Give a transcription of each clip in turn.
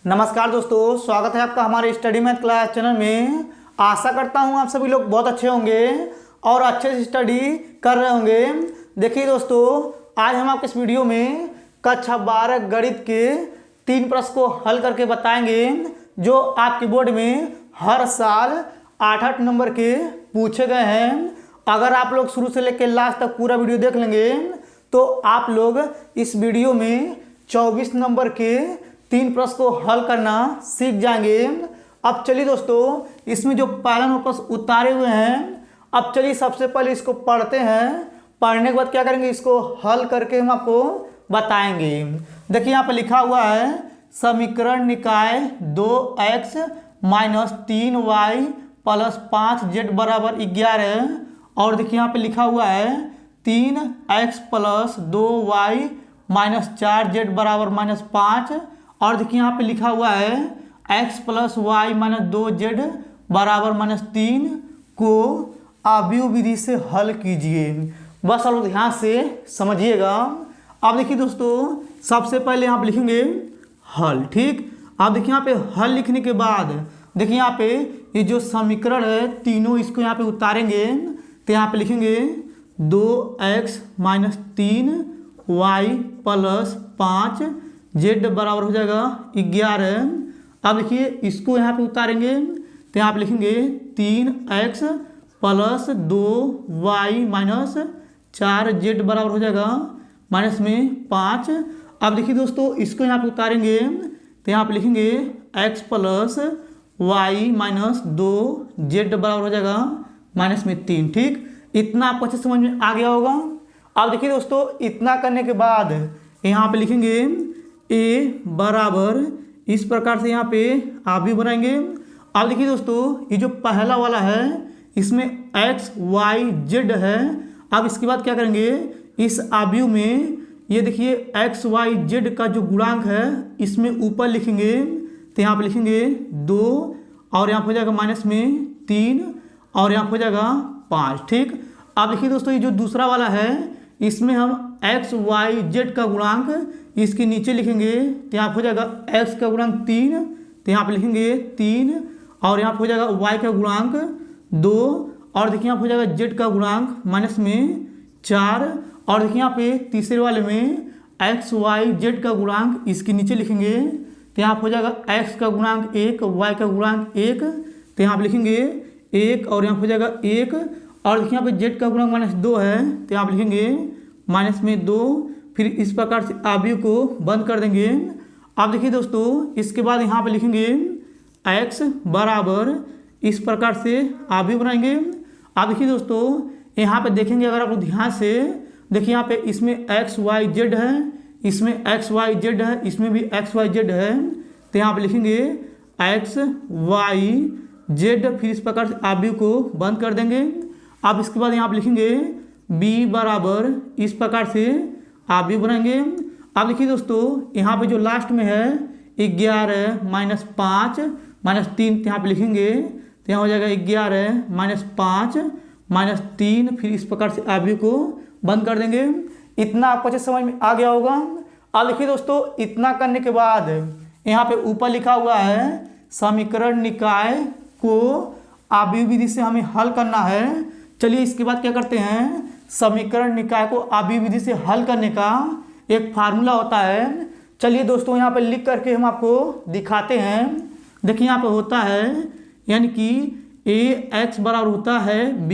नमस्कार दोस्तों, स्वागत है आपका हमारे स्टडी मैथ क्लास चैनल में। आशा करता हूँ आप सभी लोग बहुत अच्छे होंगे और अच्छे से स्टडी कर रहे होंगे। देखिए दोस्तों, आज हम आपके इस वीडियो में कक्षा 12 गणित के 3 प्रश्न को हल करके बताएंगे जो आपके बोर्ड में हर साल 8-8 नंबर के पूछे गए हैं। अगर आप लोग शुरू से लेकर लास्ट तक पूरा वीडियो देख लेंगे तो आप लोग इस वीडियो में 24 नंबर के 3 प्रश्न को हल करना सीख जाएंगे। अब चलिए दोस्तों, इसमें जो पहला नंबर प्रश्न उतारे हुए हैं, अब चलिए सबसे पहले इसको पढ़ते हैं। पढ़ने के बाद क्या करेंगे, इसको हल करके हम आपको बताएंगे। देखिए यहाँ पे लिखा हुआ है समीकरण निकाय 2x - 3y + 5z = 11। और देखिए यहाँ पे लिखा हुआ है 3x + 2y - 4z = -5। और देखिए यहाँ पे लिखा हुआ है x + y - 2z = -3 को अवयव विधि से हल कीजिए। बस आप ध्यान से समझिएगा। अब देखिए दोस्तों, सबसे पहले यहाँ पे लिखेंगे हल। ठीक, अब देखिए यहाँ पे हल लिखने के बाद देखिए यहाँ पे ये जो समीकरण है तीनों, इसको यहाँ पे उतारेंगे तो यहाँ पे लिखेंगे 2x - 3y + 5z बराबर हो जाएगा 11। अब देखिए इसको यहाँ पे उतारेंगे तो यहाँ पे लिखेंगे 3x + 2y - 4z बराबर हो जाएगा -5। अब देखिए दोस्तों, इसको यहाँ पे उतारेंगे तो यहाँ पे लिखेंगे x + y - 2z बराबर हो जाएगा -3। ठीक, इतना आपको अच्छे समझ में आ गया होगा। अब देखिए दोस्तों, इतना करने के बाद यहाँ पे लिखेंगे a बराबर इस प्रकार से यहाँ पे अवयव बनाएंगे। अब देखिए दोस्तों, ये जो पहला वाला है इसमें x y z है। अब इसके बाद क्या करेंगे, इस अवयव में ये देखिए x y z का जो गुणांक है इसमें ऊपर लिखेंगे तो यहाँ पे लिखेंगे 2 और यहाँ पे हो जाएगा -3 और यहाँ पे हो जाएगा 5। ठीक, अब देखिए दोस्तों, ये जो दूसरा वाला है इसमें हम x y z का गुणांक इसके नीचे लिखेंगे तो यहाँ पे हो जाएगा x का गुणांक 3 तो यहाँ पे लिखेंगे 3 और यहाँ पे हो जाएगा y का गुणांक 2 और देखिए यहाँ पे हो जाएगा z का गुणांक -4। और देखिए यहाँ पे तीसरे वाले में x y z का गुणांक इसके नीचे लिखेंगे तो यहाँ पे हो जाएगा x का गुणांक 1 y का गुणांक 1 तो यहाँ पे लिखेंगे 1 और यहाँ पे हो जाएगा 1। और देखिए यहाँ पे z का गुणांक -2 है तो यहाँ पे लिखेंगे -2। फिर इस प्रकार से अवयव को बंद कर देंगे। अब देखिए दोस्तों, इसके बाद यहाँ पे लिखेंगे x बराबर इस प्रकार से अवयव बनाएंगे। अब देखिए दोस्तों, यहाँ पे देखेंगे अगर आप लोग ध्यान से देखिए, यहाँ पे इसमें x y z है, इसमें x y z है, इसमें भी x y z है तो यहाँ पे लिखेंगे x y z। फिर इस प्रकार से अवयव को बंद कर देंगे। अब इसके बाद यहाँ पे लिखेंगे b बराबर इस प्रकार से अवयव बनाएंगे। अब देखिए दोस्तों, यहाँ पे जो लास्ट में है 11 - 5 - 3 यहाँ पे लिखेंगे तो यहाँ हो जाएगा 11 - 5 - 3। फिर इस प्रकार से अवयव को बंद कर देंगे। इतना आपको अच्छे समझ में आ गया होगा। अब देखिए दोस्तों, इतना करने के बाद यहाँ पे ऊपर लिखा हुआ है समीकरण निकाय को अवयव विधि से हमें हल करना है। चलिए इसके बाद क्या करते हैं, समीकरण निकाय को अवयव विधि से हल करने का एक फार्मूला होता है। चलिए दोस्तों, यहाँ पे लिख करके हम आपको दिखाते हैं। देखिए यहाँ पे होता है यानी कि ax बराबर होता है b,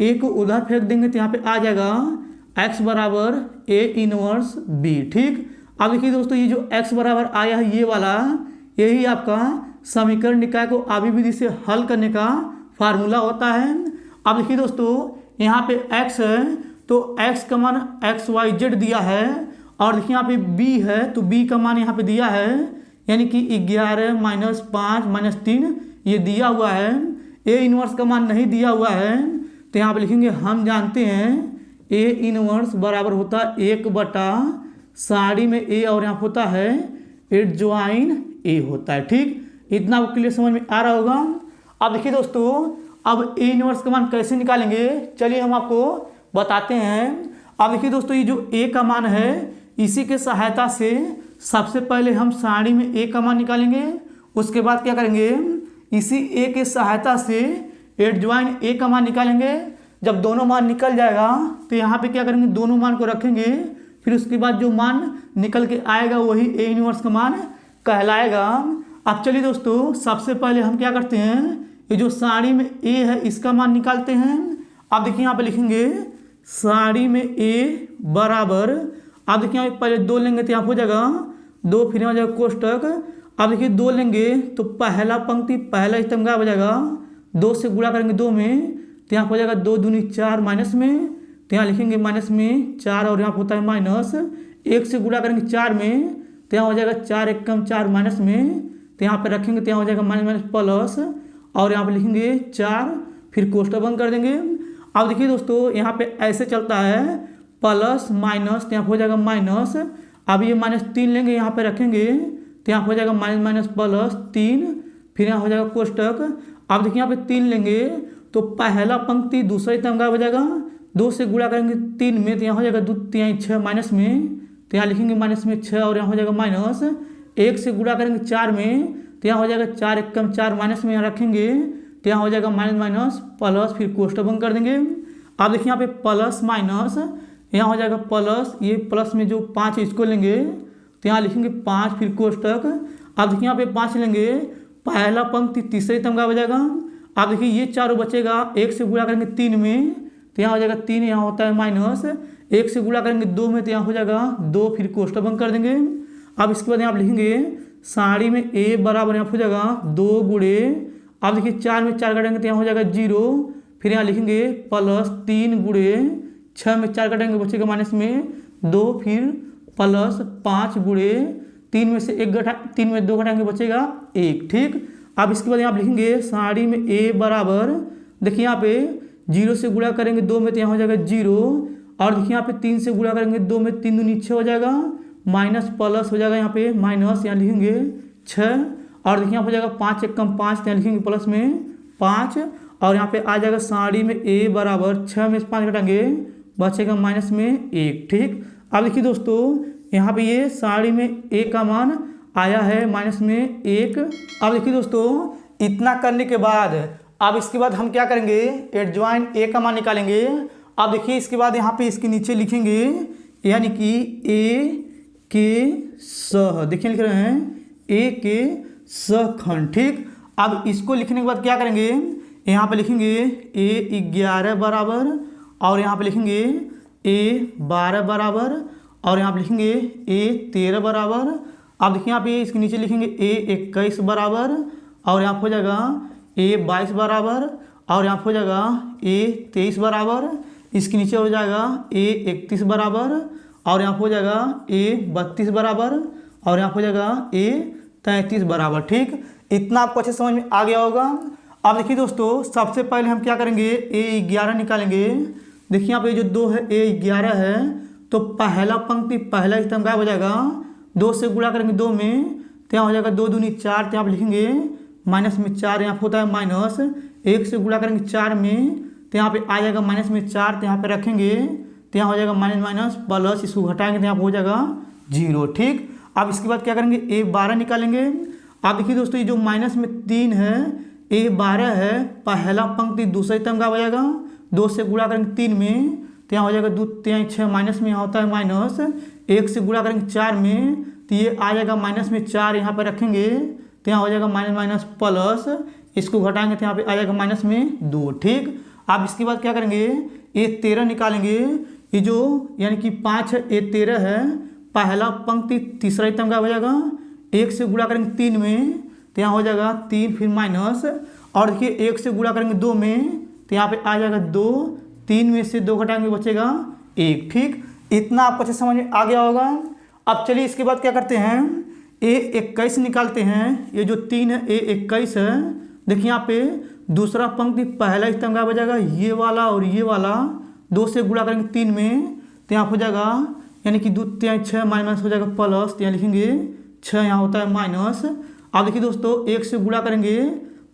a को उधर फेंक देंगे तो यहाँ पे आ जाएगा x बराबर a इनवर्स b। ठीक, अब देखिए दोस्तों, ये जो x बराबर आया है ये वाला, यही आपका समीकरण निकाय को अवयव विधि से हल करने का फार्मूला होता है। अब देखिए दोस्तों, यहाँ पे x है तो x का मान x y z दिया है और देखिए यहाँ पे b है तो b का मान यहाँ पे दिया है यानी कि 11 - 5 - 3 ये दिया हुआ है। a इनवर्स का मान नहीं दिया हुआ है तो यहाँ पे लिखेंगे हम जानते हैं a इनवर्स बराबर होता है 1/साड़ी में a और यहाँ होता है एडजॉइन a होता है। ठीक, इतना आपको क्लियर समझ में आ रहा होगा। अब देखिए दोस्तों, अब a इनवर्स का मान कैसे निकालेंगे, चलिए हम आपको बताते हैं। अब देखिए दोस्तों, ये जो a का मान है इसी के सहायता से सबसे पहले हम सारणी में ए का मान निकालेंगे, उसके बाद क्या करेंगे, इसी ए की सहायता से एडजॉइन ए का मान निकालेंगे। जब दोनों मान निकल जाएगा तो यहाँ पे क्या करेंगे, दोनों मान को रखेंगे, फिर उसके बाद जो मान निकल के आएगा वही ए इनवर्स का मान कहलाएगा। अब चलिए दोस्तों, सबसे पहले हम क्या करते हैं, ये जो सारणी में ए है इसका मान निकालते हैं। अब देखिए यहाँ पे लिखेंगे सारणी में ए बराबर, अब देखिए यहाँ पे पहले 2 लेंगे तो यहाँ हो जाएगा 2, फिर यहाँ हो जाएगा कोष्टक। अब देखिए 2 लेंगे तो पहला पंक्ति पहला स्तंभ क्या हो जाएगा, 2 से गुणा करेंगे 2 में तो यहाँ हो जाएगा 2 दूनी 4 माइनस में, तो यहाँ लिखेंगे माइनस में 4 और यहाँ होता है माइनस। 1 से गुणा करेंगे 4 में तो यहाँ हो जाएगा 4 एकम 4 माइनस में, तो यहाँ पे रखेंगे तो यहाँ हो जाएगा माइनस माइनस प्लस, और यहाँ पे लिखेंगे 4, फिर कोष्टक बंद कर देंगे। अब देखिए दोस्तों, यहाँ पे ऐसे चलता है प्लस माइनस, तो यहाँ हो जाएगा माइनस। अब ये -3 लेंगे, यहाँ पे रखेंगे तो यहाँ हो जाएगा माइनस माइनस प्लस 3, फिर यहाँ हो जाएगा कोष्टक। अब देखिए यहाँ पे 3 लेंगे तो पहला पंक्ति दूसरा स्तंभ का हो जाएगा, 2 से गुणा करेंगे 3 में तो यहाँ हो जाएगा 2 3 6 माइनस में, तो यहाँ लिखेंगे माइनस में 6 और यहाँ हो जाएगा माइनस। 1 से गुणा करेंगे 4 में तो यहाँ हो जाएगा 4 एकम 4 माइनस में यहाँ रखेंगे तो यहाँ हो जाएगा माइनस माइनस प्लस, फिर कोष्टक बंद कर देंगे। अब देखिए यहाँ पे प्लस माइनस, यहाँ हो जाएगा प्लस, ये प्लस में जो 5 है इसको लेंगे तो यहाँ लिखेंगे 5, फिर कोष्टक। अब देखिए यहाँ पे 5 लेंगे, पहला पंक्ति तीसरे स्तंभ का हो जाएगा। अब देखिए ये चारों बचेगा, 1 से गुणा करेंगे 3 में तो यहाँ हो जाएगा 3, यहाँ होता है माइनस। 1 से गुणा करेंगे 2 में तो यहाँ हो जाएगा 2, फिर कोष्टक बंद कर देंगे। अब इसके बाद यहाँ लिखेंगे सारणी में ए बराबर यहाँ हो जाएगा 2 गुणे, अब देखिए 4 में 4 काटेंगे तो यहाँ हो जाएगा 0, फिर यहाँ लिखेंगे प्लस 3 गुणे, 6 में 4 काटेंगे बचेगा माइनस में 2, फिर प्लस 5 गुणे, 3 में से 2 घटाएंगे बचेगा 1। ठीक, अब इसके बाद यहाँ लिखेंगे सारणी में ए बराबर, देखिए यहाँ पे 0 से गुणा करेंगे 2 में तो यहाँ हो जाएगा 0, और देखिए यहाँ पे 3 से गुणा करेंगे 2 में 3 दूनी 6 हो जाएगा, माइनस प्लस हो जाएगा यहाँ पे माइनस, यहाँ लिखेंगे 6, और देखिए यहाँ हो जाएगा 5 एकम 5 तो यहाँ लिखेंगे प्लस में 5, और यहाँ पे आ जाएगा सारणी में ए बराबर 6 में 5 घटाएंगे बचेगा माइनस में 1। ठीक, अब देखिए दोस्तों, यहाँ पे ये सारणी में ए का मान आया है माइनस में 1। अब देखिए दोस्तों, इतना करने के बाद अब इसके बाद हम क्या करेंगे, एडजॉइन ए का मान निकालेंगे। अब देखिए इसके बाद यहाँ पे इसके नीचे लिखेंगे, यानी कि ए के सह, देखिए लिख रहे हैं ए के सहखंड। ठीक, अब इसको लिखने के बाद क्या करेंगे, यहाँ पे लिखेंगे ए 11 बराबर, और यहाँ पे लिखेंगे ए 12 बराबर, और यहाँ पे लिखेंगे ए 13 बराबर। अब देखिए यहाँ पे इसके नीचे लिखेंगे ए 21 बराबर, और यहाँ हो जाएगा ए 22 बराबर, और यहाँ हो जाएगा ए 23 बराबर। इसके नीचे हो जाएगा ए 31 बराबर, और यहाँ हो जाएगा ए 32 बराबर, और यहाँ हो जाएगा ए 33 बराबर। ठीक, इतना आपको अच्छे समझ में आ गया होगा। अब देखिए दोस्तों, सबसे पहले हम क्या करेंगे, ए 11 निकालेंगे। देखिए यहाँ पे जो 2 है ए 11 है, तो पहला पंक्ति पहला स्तंभ क्या हो जाएगा, 2 से गुणा करेंगे 2 में तो यहाँ हो जाएगा 2 दूनी 4, तो यहाँ लिखेंगे माइनस में 4, यहाँ होता है माइनस। 1 से गुणा करेंगे 4 में तो यहाँ पे आ जाएगा माइनस में 4, तो यहाँ पे रखेंगे तो यहाँ हो जाएगा माइनस माइनस प्लस, इसको घटाएंगे तो यहाँ हो जाएगा 0। ठीक, अब इसके बाद क्या करेंगे, ए 12 निकालेंगे। अब देखिए दोस्तों, ये जो माइनस में 3 है, ए 12 है, पहला पंक्ति दूसरा स्तंभ का हो जाएगा, 2 से गुणा करेंगे 3 में तो यहाँ हो जाएगा 2 3 6 माइनस में, यहाँ होता है माइनस। 1 से गुणा करेंगे 4 में तो ये आ जाएगा माइनस में 4, यहाँ पर रखेंगे तो यहाँ हो जाएगा माइनस माइनस प्लस, इसको घटाएंगे तो यहाँ पे आ जाएगा माइनस में 2। ठीक, अब इसके बाद क्या करेंगे, ए 13 निकालेंगे। ये जो यानी कि 5 है, ए 13 है, पहला पंक्ति तीसरा स्तंभ का हो जाएगा, 1 से गुणा करेंगे 3 में तो यहाँ हो जाएगा 3, फिर माइनस, और देखिए 1 से गुणा करेंगे 2 में तो यहाँ पे आ जाएगा 2, 3 में से 2 घटाएंगे बचेगा 1। ठीक, इतना आपको अच्छे समझ में आ गया होगा। अब चलिए इसके बाद क्या करते हैं, ए 21 निकालते हैं। ये जो 3 है ए 21 है, देखिए यहाँ पे दूसरा पंक्ति पहला स्तंभ का हो जाएगा, ये वाला और ये वाला, 2 से गुणा करेंगे 3 में तो यहाँ हो जाएगा यानी कि 2 3 6 माइनस हो जाएगा प्लस, तो यहाँ लिखेंगे 6, यहाँ होता है माइनस। अब देखिए दोस्तों, 1 से गुणा करेंगे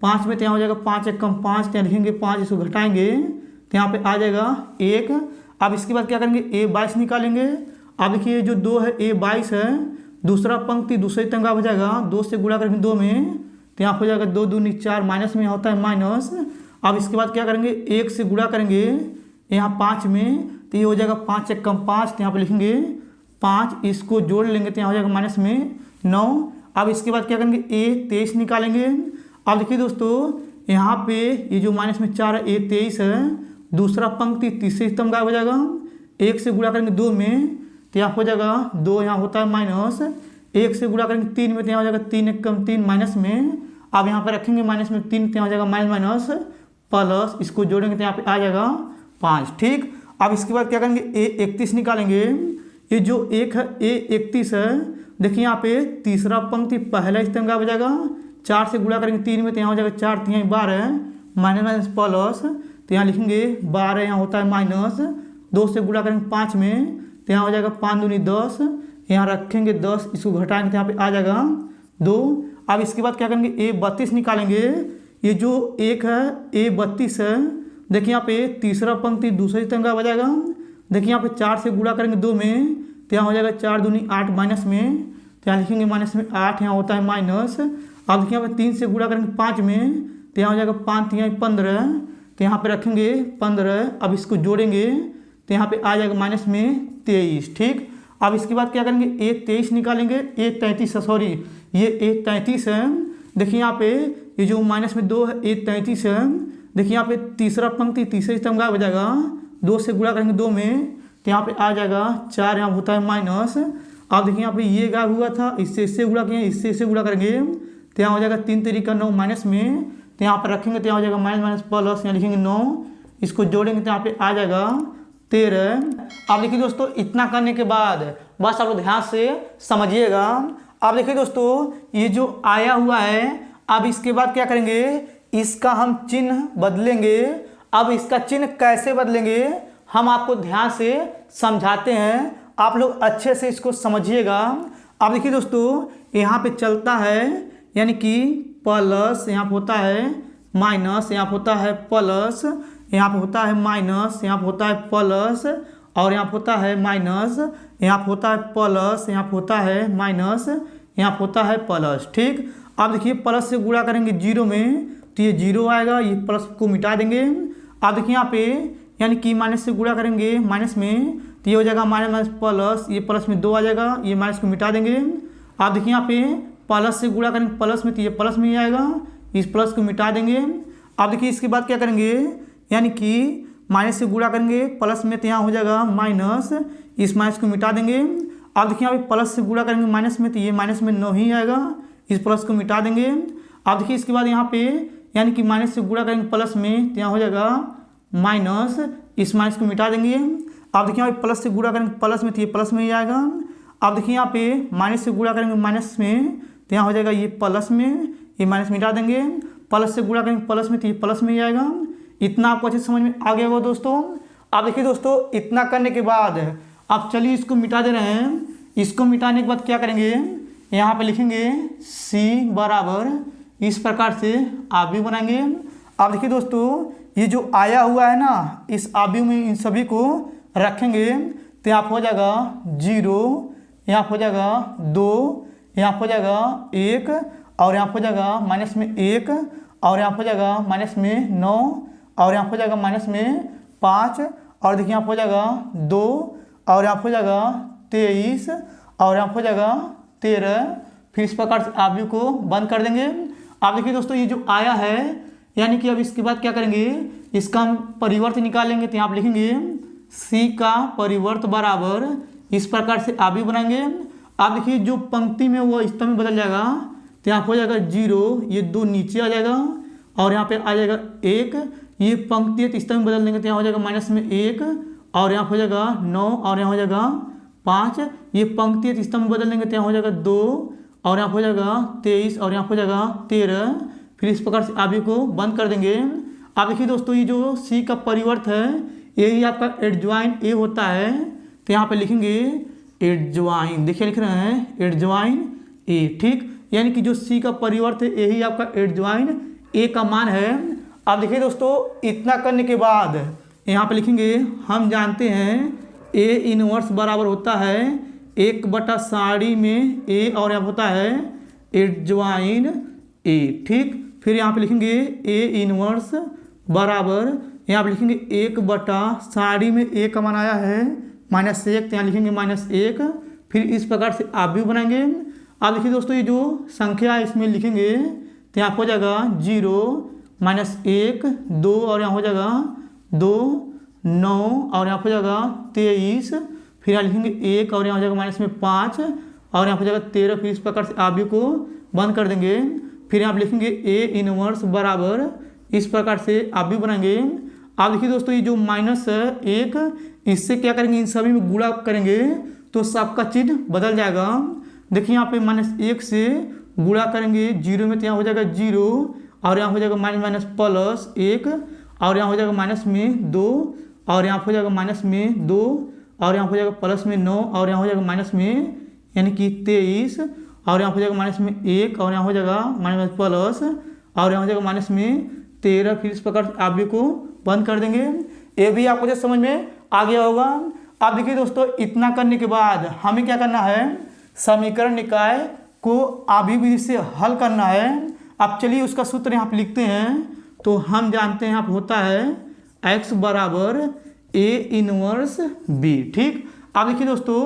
5 में तो यहाँ हो जाएगा 5 एकम 5, तो यहाँ लिखेंगे 5, इसको घटाएंगे तो यहाँ पे आ जाएगा 1। अब इसके बाद क्या करेंगे, ए 22 निकालेंगे। अब देखिए जो 2 है ए 22 है, दूसरा पंक्ति दूसरे स्तंभ का हो जाएगा 2 से गुणा करेंगे 2 में, तो यहाँ हो जाएगा 2 दूनी 4, माइनस में होता है माइनस। अब इसके बाद क्या करेंगे 1 से गुणा करेंगे यहाँ 5 में, तो ये हो जाएगा 5 एक कम 5, तो यहाँ पे लिखेंगे 5, इसको जोड़ लेंगे तो यहाँ हो जाएगा माइनस में 9। अब इसके बाद क्या करेंगे A23 निकालेंगे। अब देखिए दोस्तों यहाँ पे ये जो माइनस में 4 है A23 है, दूसरा पंक्ति तीसरे स्तंभ का हो जाएगा 1 से गुणा करेंगे 2 में, तो यहाँ हो जाएगा 2, यहाँ होता है माइनस, 1 से गुणा करेंगे 3 में, तो यहाँ हो जाएगा 3 एक कम 3 माइनस में। अब यहाँ पर रखेंगे माइनस में 3, तो यहाँ हो जाएगा माइनस माइनस प्लस, इसको जोड़ेंगे तो यहाँ पे आ जाएगा 5। ठीक, अब इसके बाद क्या करेंगे A31 निकालेंगे। ये जो एक है A31 है, देखिए यहाँ पे तीसरा पंक्ति पहला स्तंभ का हो जाएगा 4 से गुणा करेंगे 3 में, तो यहाँ हो जाएगा 4, तो यहाँ 12 माइनस माइनस प्लस, तो यहाँ लिखेंगे 12, यहाँ होता है माइनस, 2 से गुणा करेंगे 5 में, तो यहाँ हो जाएगा 5 दूनी 10, यहाँ रखेंगे 10, इसको घटाएंगे तो यहाँ पे आ जाएगा 2। अब इसके बाद क्या करेंगे A32 निकालेंगे। ये जो एक है A32 है, देखिए यहाँ पे तीसरा पंक्ति दूसरे स्तंभ का हो जाएगा, देखिए यहाँ पे 4 से गुणा करेंगे 2 में, तो यहाँ हो जाएगा 4 दूनी 8 माइनस में, तो यहाँ लिखेंगे माइनस में 8, यहाँ होता है माइनस। अब देखिए यहाँ पे 3 से गुणा करेंगे 5 में, तो यहाँ हो जाएगा 5, यहाँ 15, तो यहाँ पे रखेंगे 15। अब इसको जोड़ेंगे तो यहाँ पे आ जाएगा माइनस में 23। ठीक, अब इसके बाद क्या करेंगे A23 निकालेंगे। A33 सॉरी ये A33 है, देखिए यहाँ पे ये जो माइनस में 2 है A33 है, देखिए यहाँ पे तीसरा पंक्ति तीसरे स्तंभ का हो जाएगा 2 से गुणा करेंगे 2 में, तो यहाँ पे आ जाएगा 4, यहाँ होता है माइनस। अब देखिए यहाँ पे ये गायब हुआ था, इससे गुणा किए, इससे गुणा करेंगे तो यहाँ हो जाएगा 3 तरीका 9 माइनस में, तो यहाँ पर रखेंगे तो यहाँ हो जाएगा माइनस माइनस प्लस, यहाँ लिखेंगे 9, इसको जोड़ेंगे तो यहाँ पे आ जाएगा 13। अब देखिए दोस्तों इतना करने के बाद बस आप लोग ध्यान से समझिएगा। अब देखिए दोस्तों ये जो आया हुआ है, अब इसके बाद क्या करेंगे इसका हम चिन्ह बदलेंगे। अब इसका चिन्ह कैसे बदलेंगे हम आपको ध्यान से समझाते हैं, आप लोग अच्छे से इसको समझिएगा। अब देखिए दोस्तों यहाँ पे चलता है यानी कि प्लस, यहाँ पे होता है माइनस, यहाँ पे होता है प्लस, यहाँ पे होता है माइनस, यहाँ पे होता है प्लस, और यहाँ पे होता है माइनस, यहाँ पे होता है प्लस, यहाँ पे होता है माइनस, यहाँ पे होता है प्लस। ठीक, अब देखिए प्लस से गुणा करेंगे 0 में तो ये 0 आएगा, ये प्लस को मिटा देंगे। अब देखिए यहाँ पे यानी कि माइनस से गुणा करेंगे माइनस में तो ये हो जाएगा माइनस माइनस प्लस, ये प्लस में 2 आ जाएगा, ये माइनस को मिटा देंगे। अब देखिए यहाँ पे प्लस से गुणा करेंगे प्लस में तो ये प्लस में ही आएगा, इस प्लस को मिटा देंगे। अब देखिए इसके बाद क्या करेंगे यानी कि माइनस से गुणा करेंगे प्लस में तो यहाँ हो जाएगा माइनस, इस माइनस को मिटा देंगे। अब देखिए यहाँ पे प्लस से गुणा करेंगे माइनस में तो ये माइनस में 9 ही आएगा, इस प्लस को मिटा देंगे। अब देखिए इसके बाद यहाँ पे यानी कि माइनस से गुणा करेंगे प्लस में तो यहाँ हो जाएगा माइनस, इस माइनस को मिटा देंगे। अब देखिए यहाँ पे प्लस से गुणा करेंगे प्लस में तो ये प्लस में ही आएगा। अब देखिए यहाँ पे माइनस से गुणा करेंगे माइनस में तो यहाँ हो जाएगा ये प्लस में, ये माइनस मिटा देंगे। प्लस से गुणा करेंगे प्लस में तो ये प्लस में ही आएगा। इतना आपको अच्छे समझ में आ गया होगा दोस्तों। अब देखिए दोस्तों इतना करने के बाद अब चलिए इसको मिटा दे रहे हैं। इसको मिटाने के बाद क्या करेंगे यहाँ पे लिखेंगे C बराबर इस प्रकार से आव्यूह बनाएंगे। अब देखिए दोस्तों ये जो आया हुआ है ना, इस आव्यूह में इन सभी को रखेंगे तो यहाँ हो जाएगा 0, यहाँ हो जाएगा 2, यहाँ हो जाएगा 1, और यहाँ हो जाएगा माइनस में 1, और यहाँ हो जाएगा माइनस में 9, और यहाँ हो जाएगा माइनस में 5, और देखिए यहाँ हो जाएगा 2, और यहाँ हो जाएगा 23, और यहाँ हो जाएगा 13। फिर इस प्रकार से आव्यूह को बंद कर देंगे। अब देखिए दोस्तों ये जो आया है यानी कि अब इसके बाद क्या करेंगे इसका हम परिवर्त निकालेंगे तो यहाँ आप लिखेंगे C का परिवर्त बराबर इस प्रकार से आव्यूह बनाएंगे। अब देखिए जो पंक्ति में वो स्तंभ में बदल जाएगा तो यहाँ हो जाएगा 0, ये 2 नीचे आ जाएगा, और यहाँ पे आ जाएगा 1, ये पंक्ति स्तंभ में बदल देंगे तो यहाँ हो जाएगा माइनस में 1, और यहाँ हो जाएगा 9, और यहाँ हो जाएगा 5, ये पंक्ति स्तंभ में बदल देंगे तो यहाँ हो जाएगा 2, और यहाँ हो जाएगा 23, और यहाँ हो जाएगा 13। फिर इस प्रकार से आव्यूह को बंद कर देंगे। अब देखिए दोस्तों ये जो C का परिवर्त है यही आपका एडज्वाइन A होता है, तो यहाँ पे लिखेंगे एडज्वाइन, देखिए लिख रहे हैं एडज्वाइन A। ठीक, यानी कि जो C का परिवर्त है यही आपका एडज्वाइन A का मान है। अब देखिए दोस्तों इतना करने के बाद यहाँ पे लिखेंगे हम जानते हैं A इनवर्स बराबर होता है 1/साड़ी में ए और यहाँ होता है एडज्वाइन ए। ठीक, फिर यहाँ पे लिखेंगे ए इनवर्स बराबर यहाँ पे लिखेंगे 1/साड़ी में ए का मान आया है -1, तो यहाँ लिखेंगे -1। फिर इस प्रकार से आप भी बनाएंगे। अब देखिए दोस्तों ये जो संख्या है इसमें लिखेंगे तो यहाँ हो जाएगा 0 -1 2 और यहाँ हो जाएगा 2 9 और यहाँ हो जाएगा 23। फिर यहाँ लिखेंगे 1 और यहाँ हो जाएगा -5 और यहाँ हो जाएगा 13। फिर इस प्रकार से आप भी को बंद कर देंगे। फिर यहाँ लिखेंगे ए इनवर्स बराबर इस प्रकार से आप भी बनाएंगे। आप देखिए दोस्तों ये जो -1 इससे क्या करेंगे, इन सभी में गुणा करेंगे तो सबका चिन्ह बदल जाएगा। देखिए यहाँ पे -1 से गुणा करेंगे 0 में तो यहाँ हो जाएगा 0 और यहाँ हो जाएगा -1 और यहाँ हो जाएगा माइनस में 2 और यहाँ हो जाएगा -2 और यहाँ हो जाएगा +9 और यहाँ हो जाएगा माइनस में यानी कि 23 और यहाँ हो जाएगा -1 और यहाँ हो जाएगा प्लस और यहाँ हो जाएगा -13। फिर इस प्रकार आप भी को बंद कर देंगे। ये भी आपको जो समझ में आ गया होगा। अब देखिए दोस्तों इतना करने के बाद हमें क्या करना है, समीकरण निकाय को अभिविधि से हल करना है। अब चलिए उसका सूत्र यहाँ पे लिखते हैं। तो हम जानते हैं यहाँ पे होता है x बराबर ए इनवर्स बी। ठीक, अब देखिए दोस्तों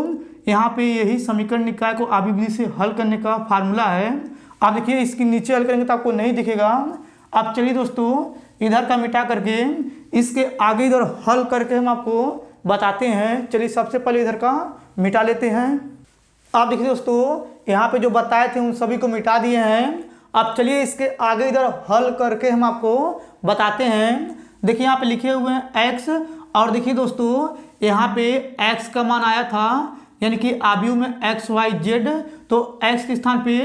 यहाँ पे यही समीकरण निकाय को अभिविधि से हल करने का फार्मूला है। अब देखिए इसके नीचे हल करेंगे तो आपको नहीं दिखेगा। अब चलिए दोस्तों इधर का मिटा करके इसके आगे इधर हल करके हम आपको बताते हैं। चलिए सबसे पहले इधर का मिटा लेते हैं। आप देखिए दोस्तों यहाँ पे जो बताए थे उन सभी को मिटा दिए हैं। अब चलिए इसके आगे इधर हल करके हम आपको बताते हैं। देखिए यहाँ पे लिखे हुए हैं x और देखिए दोस्तों यहाँ पे x का मान आया था यानी कि आव्यूह में x y z, तो x के स्थान पे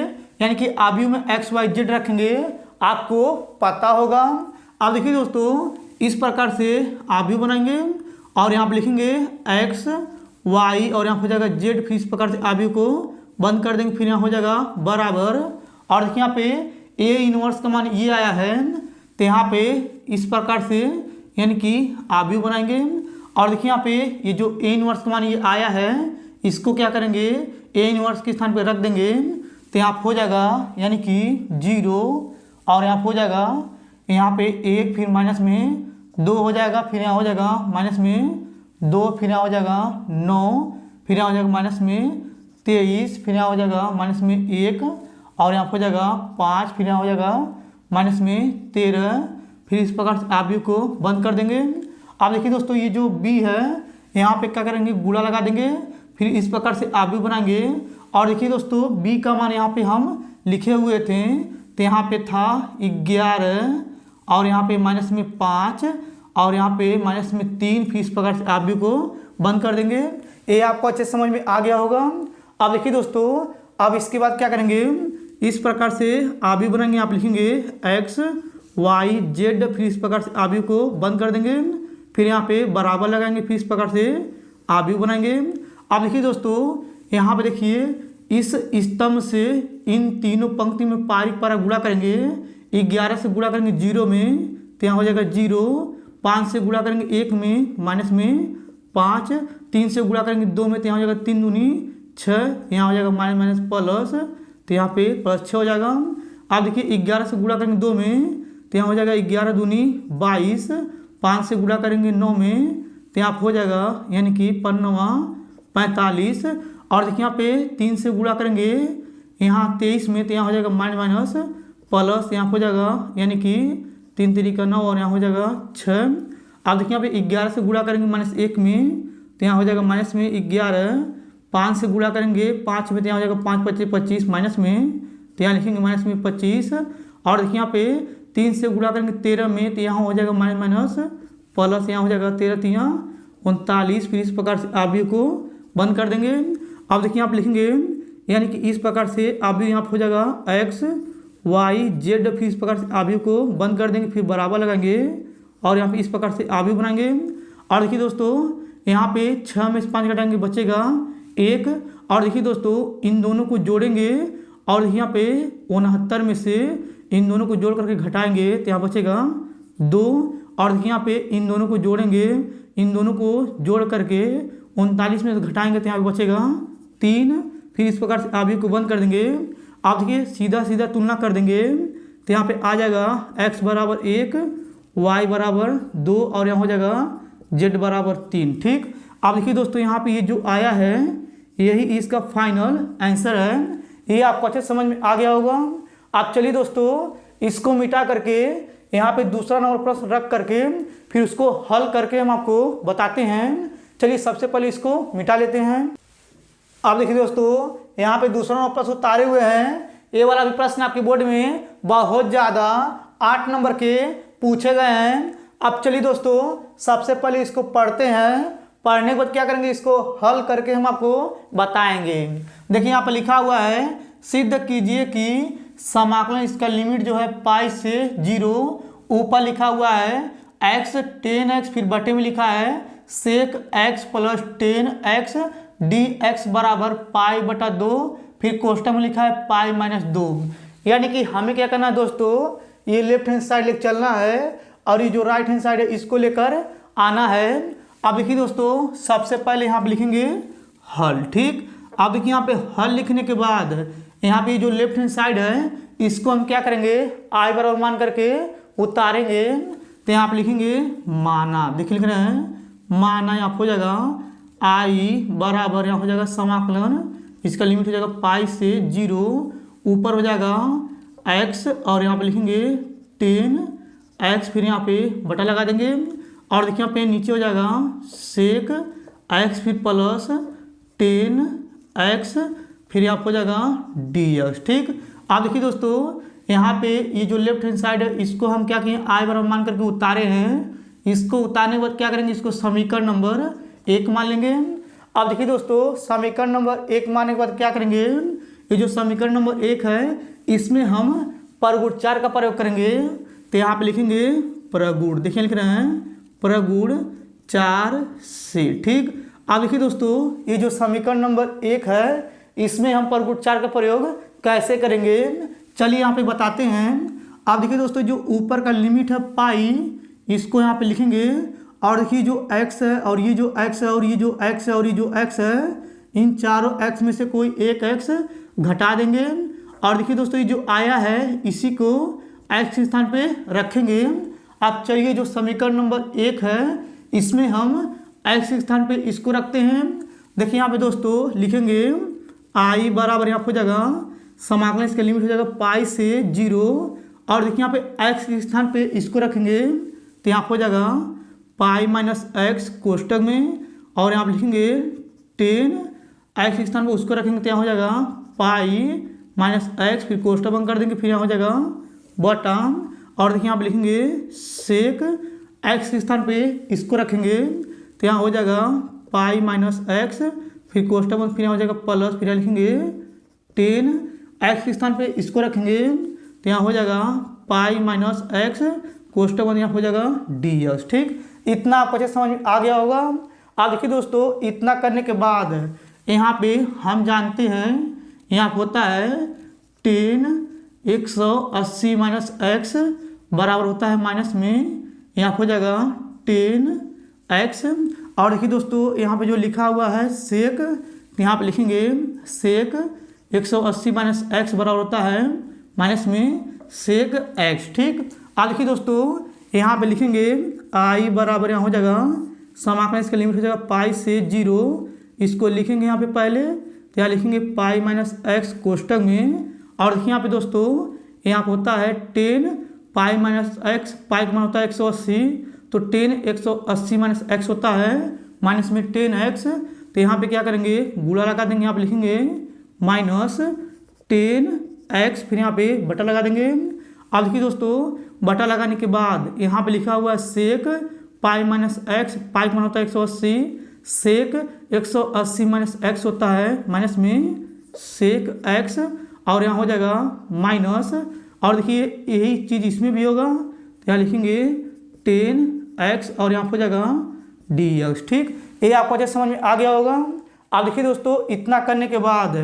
यानी कि आव्यूह में x y z रखेंगे, आपको पता होगा। अब देखिए दोस्तों इस प्रकार से आव्यूह बनाएंगे और यहाँ पे लिखेंगे x y और यहाँ हो जाएगा z। फिर इस प्रकार से आव्यूह को बंद कर देंगे। फिर यहाँ हो जाएगा बराबर और देखिए यहाँ पे a इनवर्स का मान ये आया है तो यहाँ पे इस प्रकार से यानी कि आव्यूह बनाएंगे। और देखिए यहाँ पे ये जो a इनवर्स का मान ये आया है इसको क्या करेंगे, a इनवर्स के स्थान पे रख देंगे तो यहाँ हो जाएगा यानी कि 0 और यहाँ हो जाएगा यहाँ पे 1 फिर माइनस में 2 हो जाएगा। फिर यहाँ हो जाएगा माइनस में 2 फिर यहाँ हो जाएगा 9 फिर यहाँ हो जाएगा माइनस में 23 फिर यहाँ हो जाएगा माइनस में 1 और यहाँ हो जाएगा 5 फिर यहाँ हो जाएगा माइनस में 13। फिर इस प्रकार से आव्यूह को बंद कर देंगे। अब देखिए दोस्तों ये जो b है यहाँ पे क्या करेंगे, गुणा लगा देंगे। फिर इस प्रकार से आव्यूह बनाएंगे। और देखिए दोस्तों b का मान यहाँ पे हम लिखे हुए थे तो यहाँ पे था 11 और यहाँ पे माइनस में 5 और यहाँ पे माइनस में 3। फिर इस प्रकार से आव्यूह को बंद कर देंगे। ये आपको अच्छे समझ में आ गया होगा। अब देखिए दोस्तों अब इसके बाद क्या करेंगे, इस प्रकार से आव्यूह बनाएंगे। आप लिखेंगे x y z। फिर इस प्रकार से आव्यूह को बंद कर देंगे। फिर यहाँ पे बराबर लगाएंगे। फिर इस प्रकार से आव्यूह बनाएंगे। अब देखिए दोस्तों यहाँ पे देखिए इस स्तंभ से इन तीनों पंक्ति में पारा गुणा करेंगे। 11 से गुणा करेंगे 0 में तो यहाँ हो जाएगा 0। 5 से गुणा करेंगे 1 में माइनस में 5। 3 से गुणा करेंगे 2 में तो यहाँ हो जाएगा 3 दूनी 6। यहाँ हो जाएगा माइनस प्लस तो यहाँ पे +6 हो जाएगा। अब देखिए 11 से गुणा करेंगे 2 में तो यहाँ हो जाएगा 11 दूनी 22। 5 से गुणा करेंगे 9 में तो यहाँ हो जाएगा यानी कि 45। और देखिए यहाँ पे 3 से गुणा करेंगे यहाँ 23 में तो यहाँ हो जाएगा माइनस प्लस यहाँ हो जाएगा यानी कि 3 3 9 और यहाँ हो जाएगा 6। अब देखिए यहाँ पे 11 से गुणा करेंगे -1 में तो यहाँ हो जाएगा माइनस में 11। 5 से गुणा करेंगे 5 में तो यहाँ हो जाएगा 5 25 25 माइनस में तो यहाँ लिखेंगे माइनस में 25। और देखिए यहाँ पे 3 से गुणा करेंगे 13 में तो यहाँ हो जाएगा माइनस प्लस यहाँ हो जाएगा 13 3 39। फिर इस प्रकार से आव्यूह को बंद कर देंगे। अब देखिए आप लिखेंगे यानी कि इस प्रकार से आव्यूह यहाँ हो जाएगा x y z। फिर इस प्रकार से आव्यूह को बंद कर देंगे। फिर बराबर लगाएंगे और यहाँ पे इस प्रकार से आव्यूह बनाएंगे। और देखिए दोस्तों यहाँ पे 6 में से 5 घटाएंगे बचेगा 1। और देखिए दोस्तों इन दोनों को जोड़ेंगे और यहाँ पे 69 में से इन दोनों को जोड़ करके घटाएंगे तो यहाँ बचेगा 2। और देखिए यहाँ पे इन दोनों को जोड़ेंगे, इन दोनों को जोड़ करके 39 में से घटाएंगे तो यहाँ पे बचेगा 3, फिर इस प्रकार से आप को बंद कर देंगे। आप देखिए सीधा सीधा तुलना कर देंगे तो यहाँ पे आ जाएगा x बराबर 1, y बराबर 2 और यहाँ हो जाएगा z बराबर 3। ठीक, अब देखिए दोस्तों यहाँ पे ये जो आया है यही इसका फाइनल आंसर है। ये आपको अच्छे समझ में आ गया होगा। आप चलिए दोस्तों इसको मिटा करके यहाँ पे दूसरा नंबर प्रश्न रख करके फिर उसको हल करके हम आपको बताते हैं। चलिए सबसे पहले इसको मिटा लेते हैं। अब देखिए दोस्तों यहाँ पे दूसरा नंबर प्रश्न उतारे हुए हैं। ये वाला भी प्रश्न आपके बोर्ड में बहुत ज़्यादा 8 नंबर के पूछे गए हैं। अब चलिए दोस्तों सबसे पहले इसको पढ़ते हैं। पढ़ने के बाद क्या करेंगे, इसको हल करके हम आपको बताएंगे। देखिए यहाँ पर लिखा हुआ है, सिद्ध कीजिए कि समाकलन इसका लिमिट जो है पाई से 0, ऊपर लिखा हुआ है x 10x, फिर बटे में लिखा है सेक x प्लस 10x dx बराबर पाई बटा 2, फिर कोष्टक में लिखा है पाई माइनस 2। यानी कि हमें क्या करना है दोस्तों, ये लेफ्ट हैंड साइड लेकर चलना है और ये जो राइट हैंड साइड है इसको लेकर आना है। अब देखिए दोस्तों सबसे पहले यहाँ पे लिखेंगे हल। ठीक, अब देखिए यहाँ पे हल लिखने के बाद यहाँ पे जो लेफ्ट हैंड साइड है इसको हम क्या करेंगे, आई बराबर मान करके उतारेंगे। तो यहाँ पे लिखेंगे माना, देखिए लिख रहे हैं माना, यहाँ हो जाएगा आई बराबर यहाँ हो जाएगा समाकलन इसका लिमिट हो जाएगा पाई से 0, ऊपर हो जाएगा x और यहाँ पे लिखेंगे 10x, फिर यहाँ पे बटा लगा देंगे और देखिए यहाँ पे नीचे हो जाएगा सेक x, फिर प्लस 10x, फिर यहाँ हो जाएगा dx। ठीक, अब देखिए दोस्तों यहाँ पे ये जो लेफ्ट हैंड साइड है इसको हम क्या किए, आई बराबर मान करके उतारे हैं। इसको उतारने के बाद क्या करेंगे, इसको समीकरण नंबर 1 मान लेंगे। अब देखिए दोस्तों समीकरण नंबर 1 मानने के बाद क्या करेंगे, ये जो समीकरण नंबर 1 है इसमें हम परगुण 4 का प्रयोग करेंगे। तो यहाँ पे लिखेंगे प्रगुण, देखिए लिख रहे हैं प्रगुण 4 से। ठीक, अब देखिए दोस्तों ये जो समीकरण नंबर 1 है इसमें हम परगुण 4 का प्रयोग कैसे करेंगे, चलिए यहाँ पे बताते हैं। अब देखिए दोस्तों जो ऊपर का लिमिट है पाई, इसको यहाँ पे लिखेंगे और देखिए जो x है और ये जो x है और ये जो x है और ये जो x है, इन चारों x में से कोई एक x घटा देंगे और देखिए दोस्तों ये जो आया है इसी को x के स्थान पे रखेंगे। अब चलिए जो समीकरण नंबर 1 है इसमें हम x के स्थान पे इसको रखते हैं। देखिए यहाँ पे दोस्तों लिखेंगे i बराबर यहाँ हो जाएगा समाकलन इसका लिमिट हो जाएगा पाई से 0 और देखिए यहाँ पे x के स्थान पे इसको रखेंगे तो यहाँ हो जाएगा पाई माइनस x कोष्टक में और यहाँ पे लिखेंगे 10x के स्थान पे उसको रखेंगे तो यहाँ हो जाएगा पाई माइनस x, फिर कोष्टक बंद कर देंगे, फिर यहाँ हो जाएगा बटा और देखिए यहाँ पे लिखेंगे सेक x के स्थान पे इसको रखेंगे तो यहाँ हो जाएगा पाई माइनस x, फिर कोष्टक बंद, फिर यहाँ हो जाएगा प्लस, फिर यहाँ लिखेंगे 10x के स्थान पे इसको रखेंगे तो यहाँ हो जाएगा पाई माइनस x, कोष्टक बंद, यहाँ हो जाएगा dx। ठीक, इतना आपको अच्छे समझ में आ गया होगा। अब देखिए दोस्तों इतना करने के बाद यहाँ पे हम जानते हैं यहाँ होता है 10 180 माइनस x बराबर होता है माइनस में यहाँ हो जाएगा 10x और देखिए दोस्तों यहाँ पे जो लिखा हुआ है सेक, यहाँ पे लिखेंगे सेक 180 माइनस x बराबर होता है माइनस में सेक x। ठीक, अब देखिए दोस्तों यहाँ पे लिखेंगे i बराबर यहाँ हो जाएगा समाकलन इसका लिमिट हो जाएगा पाई से 0, इसको लिखेंगे यहाँ पे पहले तो यहाँ लिखेंगे पाई माइनस x कोष्टक में और देखिए यहाँ पे दोस्तों यहाँ पे होता है 10 पाई माइनस x, पाई का मान होता है 180 तो 10 180 माइनस x होता है माइनस में 10x। तो यहाँ पे क्या करेंगे गुणा लगा देंगे, यहाँ पे लिखेंगे माइनस 10x, फिर यहाँ पे बटा लगा देंगे। अब देखिए दोस्तों बटा लगाने के बाद यहाँ पे लिखा हुआ है सेक पाई माइनस x, पाई का मान होता है 180, सेक 180 माइनस x होता है माइनस में सेक x और यहाँ हो जाएगा माइनस और देखिए यही चीज़ इसमें भी होगा तो यहाँ लिखेंगे 10x और यहाँ हो जाएगा dx। ठीक, ये आपको अच्छे समझ में आ गया होगा। अब देखिए दोस्तों इतना करने के बाद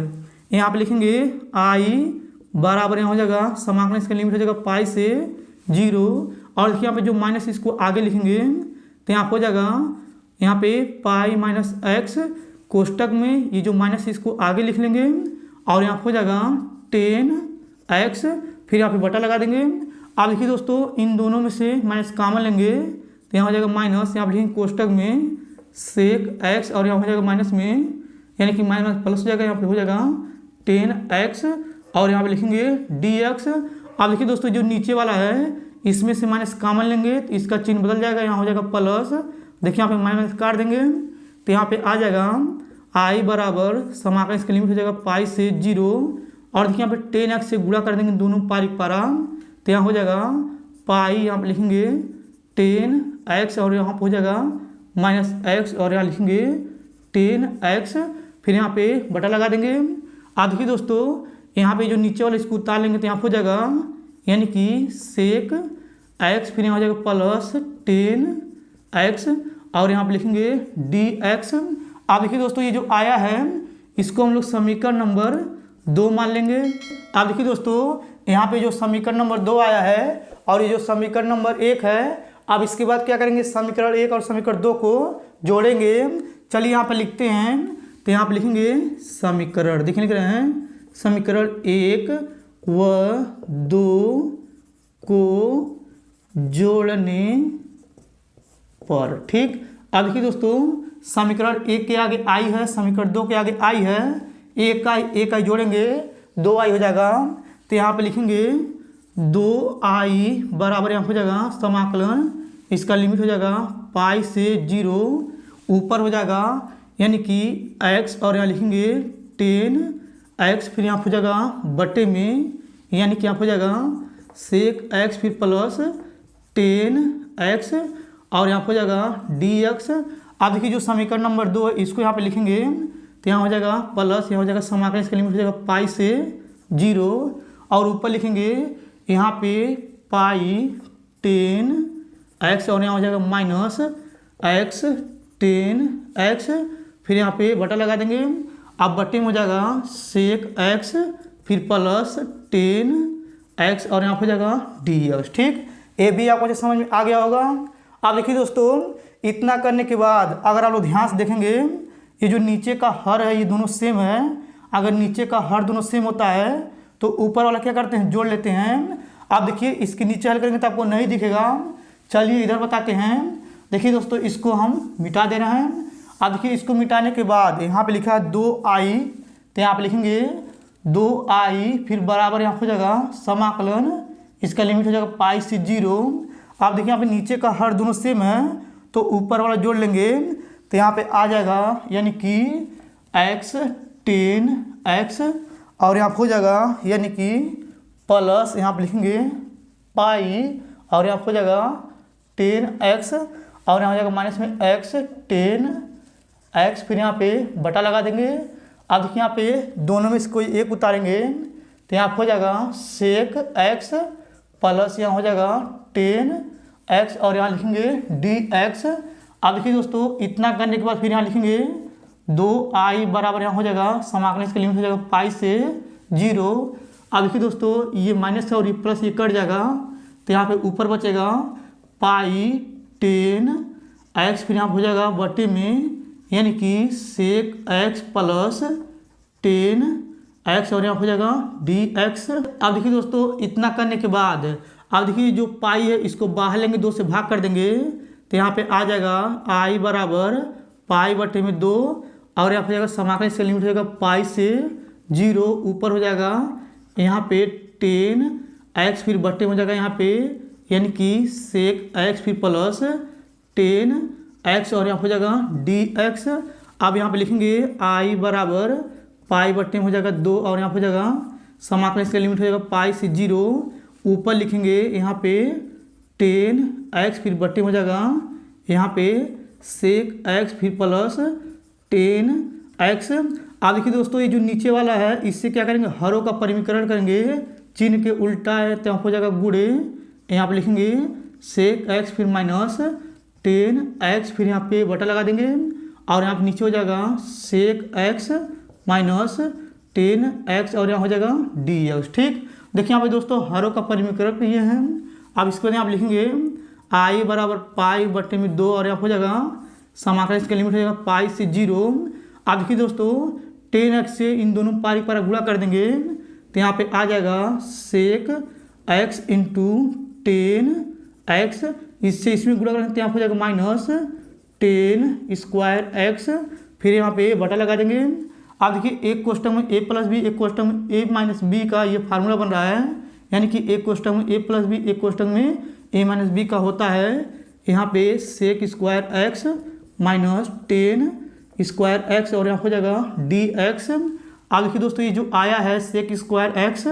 यहाँ पे लिखेंगे i बराबर यहाँ हो जाएगा समाकलन इसका लिमिट हो जाएगा पाई से 0 और देखिए यहाँ पे जो माइनस इसको आगे लिखेंगे तो यहाँ हो जाएगा यहाँ पे पाई माइनस x कोष्टक में ये जो माइनस इसको आगे लिख लेंगे और यहाँ हो जाएगा 10x, फिर यहाँ पे बटा लगा देंगे। अब देखिए दोस्तों इन दोनों में से माइनस कॉमन लेंगे तो यहाँ हो जाएगा माइनस, यहाँ लिखेंगे कोष्टक में सेक x और यहाँ हो जाएगा माइनस में, यानी कि माइनस प्लस हो जाएगा, यहाँ पे हो जाएगा 10x और यहाँ पे लिखेंगे dx। अब देखिए दोस्तों जो नीचे वाला है इसमें से माइनस कॉमन लेंगे तो इसका चिन्ह बदल जाएगा, यहाँ हो जाएगा प्लस। देखिए यहाँ पे माइनस काट देंगे तो यहाँ पे आ जाएगा आई बराबर समाकलन इसका लिमिट हो जाएगा पाई से 0 और देखिए यहाँ पे 10x से गुणा कर देंगे दोनों पारी पारा तो यहाँ हो जाएगा पाई, यहाँ पे लिखेंगे 10x और यहाँ पे हो जाएगा माइनस x और यहाँ लिखेंगे 10x, फिर यहाँ पे बटा लगा देंगे। अब देखिए दोस्तों यहाँ पे जो नीचे वाला इसको उतार लेंगे तो यहाँ हो जाएगा यानी कि सेक x, फिर यहाँ हो जाएगा प्लस 10x और यहाँ पे लिखेंगे dx। अब देखिए दोस्तों ये जो आया है इसको हम लोग समीकरण नंबर 2 मान लेंगे। अब देखिए दोस्तों यहाँ पे जो समीकरण नंबर 2 आया है और ये जो समीकरण नंबर 1 है, अब इसके बाद क्या करेंगे समीकरण 1 और समीकरण 2 को जोड़ेंगे। चलिए यहाँ पर लिखते हैं तो यहाँ पे लिखेंगे समीकरण, देखिए लिख रहे हैं समीकरण 1 व 2 को जोड़ने पर। ठीक, अब देखिए दोस्तों समीकरण 1 के आगे आई है, समीकरण 2 के आगे आई है, एक का जोड़ेंगे 2i हो जाएगा तो यहाँ पे लिखेंगे 2i बराबर यहाँ हो जाएगा समाकलन इसका लिमिट हो जाएगा पाई से 0 ऊपर हो जाएगा यानी कि x और यहाँ लिखेंगे 10x, फिर यहाँ हो जाएगा बटे में यानी कि यहाँ हो जाएगा सेक x फिर प्लस 10x और यहाँ हो जाएगा dx। अब देखिए जो समीकरण नंबर 2 है इसको यहाँ पे लिखेंगे तो यहाँ हो जाएगा प्लस, यहाँ हो जाएगा समाकलन इसका लिमिट हो जाएगा पाई से 0 और ऊपर लिखेंगे यहाँ पे पाई 10x और यहाँ हो जाएगा माइनस x 10x, फिर यहाँ पे बटा लगा देंगे। अब बटे में हो जाएगा सेक x फिर प्लस 10x और यहाँ हो जाएगा dx। ठीक, ये भी आपको समझ में आ गया होगा। अब देखिए दोस्तों इतना करने के बाद अगर आप लोग ध्यान से देखेंगे ये जो नीचे का हर है ये दोनों सेम है। अगर नीचे का हर दोनों सेम होता है तो ऊपर वाला क्या करते हैं जोड़ लेते हैं। अब देखिए इसके नीचे हल करेंगे तो आपको नहीं दिखेगा, चलिए इधर बताते हैं। देखिए दोस्तों इसको हम मिटा दे रहे हैं। अब देखिए इसको मिटाने के बाद यहाँ पे लिखा है 2i तो यहाँ पे लिखेंगे 2i फिर बराबर यहाँ हो जाएगा समाकलन इसका लिमिट हो जाएगा पाई से 0। अब देखिए यहाँ पे नीचे का हर दोनों सेम है तो ऊपर वाला जोड़ लेंगे तो यहाँ पे आ जाएगा यानी कि x 10x और यहाँ हो जाएगा यानी कि प्लस यहाँ पे लिखेंगे पाई और यहाँ हो जाएगा 10x और यहाँ हो जाएगा माइनस में x 10x, फिर यहाँ पे बटा लगा देंगे। अब देखिए यहाँ पे दोनों में से कोई एक उतारेंगे तो यहाँ हो जाएगा सेक x प्लस यहाँ हो जाएगा 10x और यहाँ लिखेंगे dx। अब देखिए दोस्तों इतना करने के बाद फिर यहाँ लिखेंगे 2i बराबर यहाँ हो जाएगा समाकलन इसका लिमिट हो जाएगा पाई से 0। अब देखिए दोस्तों ये माइनस और ये प्लस ये कट जाएगा तो यहाँ पे ऊपर बचेगा पाई 10x फिर यहाँ हो जाएगा बटे में यानी कि सेक x प्लस 10x और यहाँ हो जाएगा dx। अब देखिए दोस्तों इतना करने के बाद अब देखिए जो पाई है इसको बाहर लेंगे 2 से भाग कर देंगे तो यहाँ पे आ जाएगा i बराबर पाई बटे में 2 और यहाँ पे जाएगा समाकलन इसका लिमिट हो जाएगा पाई से 0 ऊपर हो जाएगा यहाँ पे 10x फिर बटे में हो जाएगा यहाँ पे यानी कि सेक x फिर प्लस 10x और यहाँ हो जाएगा dx। अब यहाँ पे लिखेंगे i बराबर पाई बटे में हो जाएगा 2 और यहाँ हो जाएगा समाकलन इसका लिमिट हो जाएगा पाई से 0 ऊपर लिखेंगे यहाँ पे 10x फिर बटे में हो जाएगा यहाँ पे सेक x फिर प्लस 10x। अब देखिए दोस्तों ये जो नीचे वाला है इससे क्या करेंगे हरों का परिमीकरण करेंगे, चिन्ह के उल्टा है तो हो जाएगा गुणे, यहाँ पे लिखेंगे सेक x फिर माइनस 10x फिर यहाँ पे बटा लगा देंगे और यहाँ पे नीचे हो जाएगा सेक x माइनस 10x और यहाँ हो जाएगा dx। ठीक, देखिए यहाँ पे दोस्तों हरों का परिमीकरण किए हैं। अब इसके बाद यहाँ पे लिखेंगे i बराबर पाई बटे में 2 और यहाँ हो जाएगा समाकलन इसका लिमिट हो जाएगा पाई से 0। अब देखिए दोस्तों 10x से इन दोनों पारी पर गुणा कर देंगे तो यहाँ पे आ जाएगा सेक x इंटू 10x, इससे इसमें गुणा करेंगे तो यहाँ हो जाएगा माइनस 10 स्क्वायर x, फिर यहाँ पे बटा लगा देंगे। अब देखिए एक कोष्टक में a प्लस बी, एक कोष्टक में a माइनस बी का ये फार्मूला बन रहा है, यानी कि एक कोष्टक में a प्लस बी, एक कोष्टक में a माइनस बी का होता है यहाँ पे sec square x minus 10 square x और यहाँ हो जाएगा dx। अब देखिए दोस्तों ये जो आया है sec square x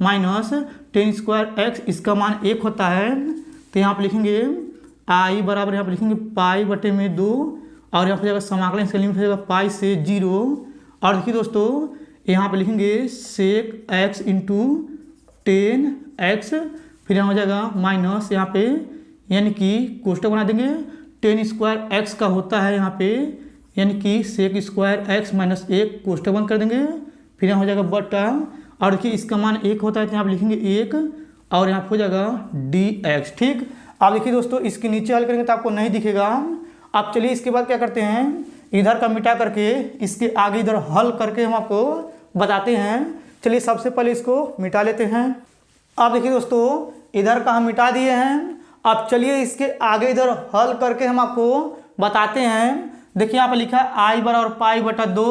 minus 10 square x, इसका मान 1 होता है तो यहाँ पे लिखेंगे i बराबर यहाँ पे लिखेंगे पाई बटे में 2 और यहाँ पे जाएगा समाकलन, इसका लिमिट हो जाएगा पाई से 0। और देखिए दोस्तों यहाँ पे लिखेंगे सेक x इंटू 10x, फिर यहाँ हो जाएगा माइनस यहाँ पे यानी कि कोष्टक बना देंगे 10 स्क्वायर x का होता है यहाँ पे, यानी कि सेक स्क्वायर x माइनस 1 कोष्टक बंद कर देंगे, फिर यहाँ हो जाएगा बटा, और देखिए इसका मान 1 होता है तो यहाँ पे लिखेंगे 1 और यहाँ हो जाएगा dx। ठीक, अब देखिए दोस्तों इसके नीचे हल करेंगे तो आपको नहीं दिखेगा। अब चलिए इसके बाद क्या करते हैं, इधर का मिटा करके इसके आगे इधर हल करके हम आपको बताते हैं। चलिए सबसे पहले इसको मिटा लेते हैं। अब देखिए दोस्तों इधर का हम मिटा दिए हैं, अब चलिए इसके आगे इधर हल करके हम आपको बताते हैं। देखिए यहाँ पे लिखा है आई बराबर पाई बटा 2,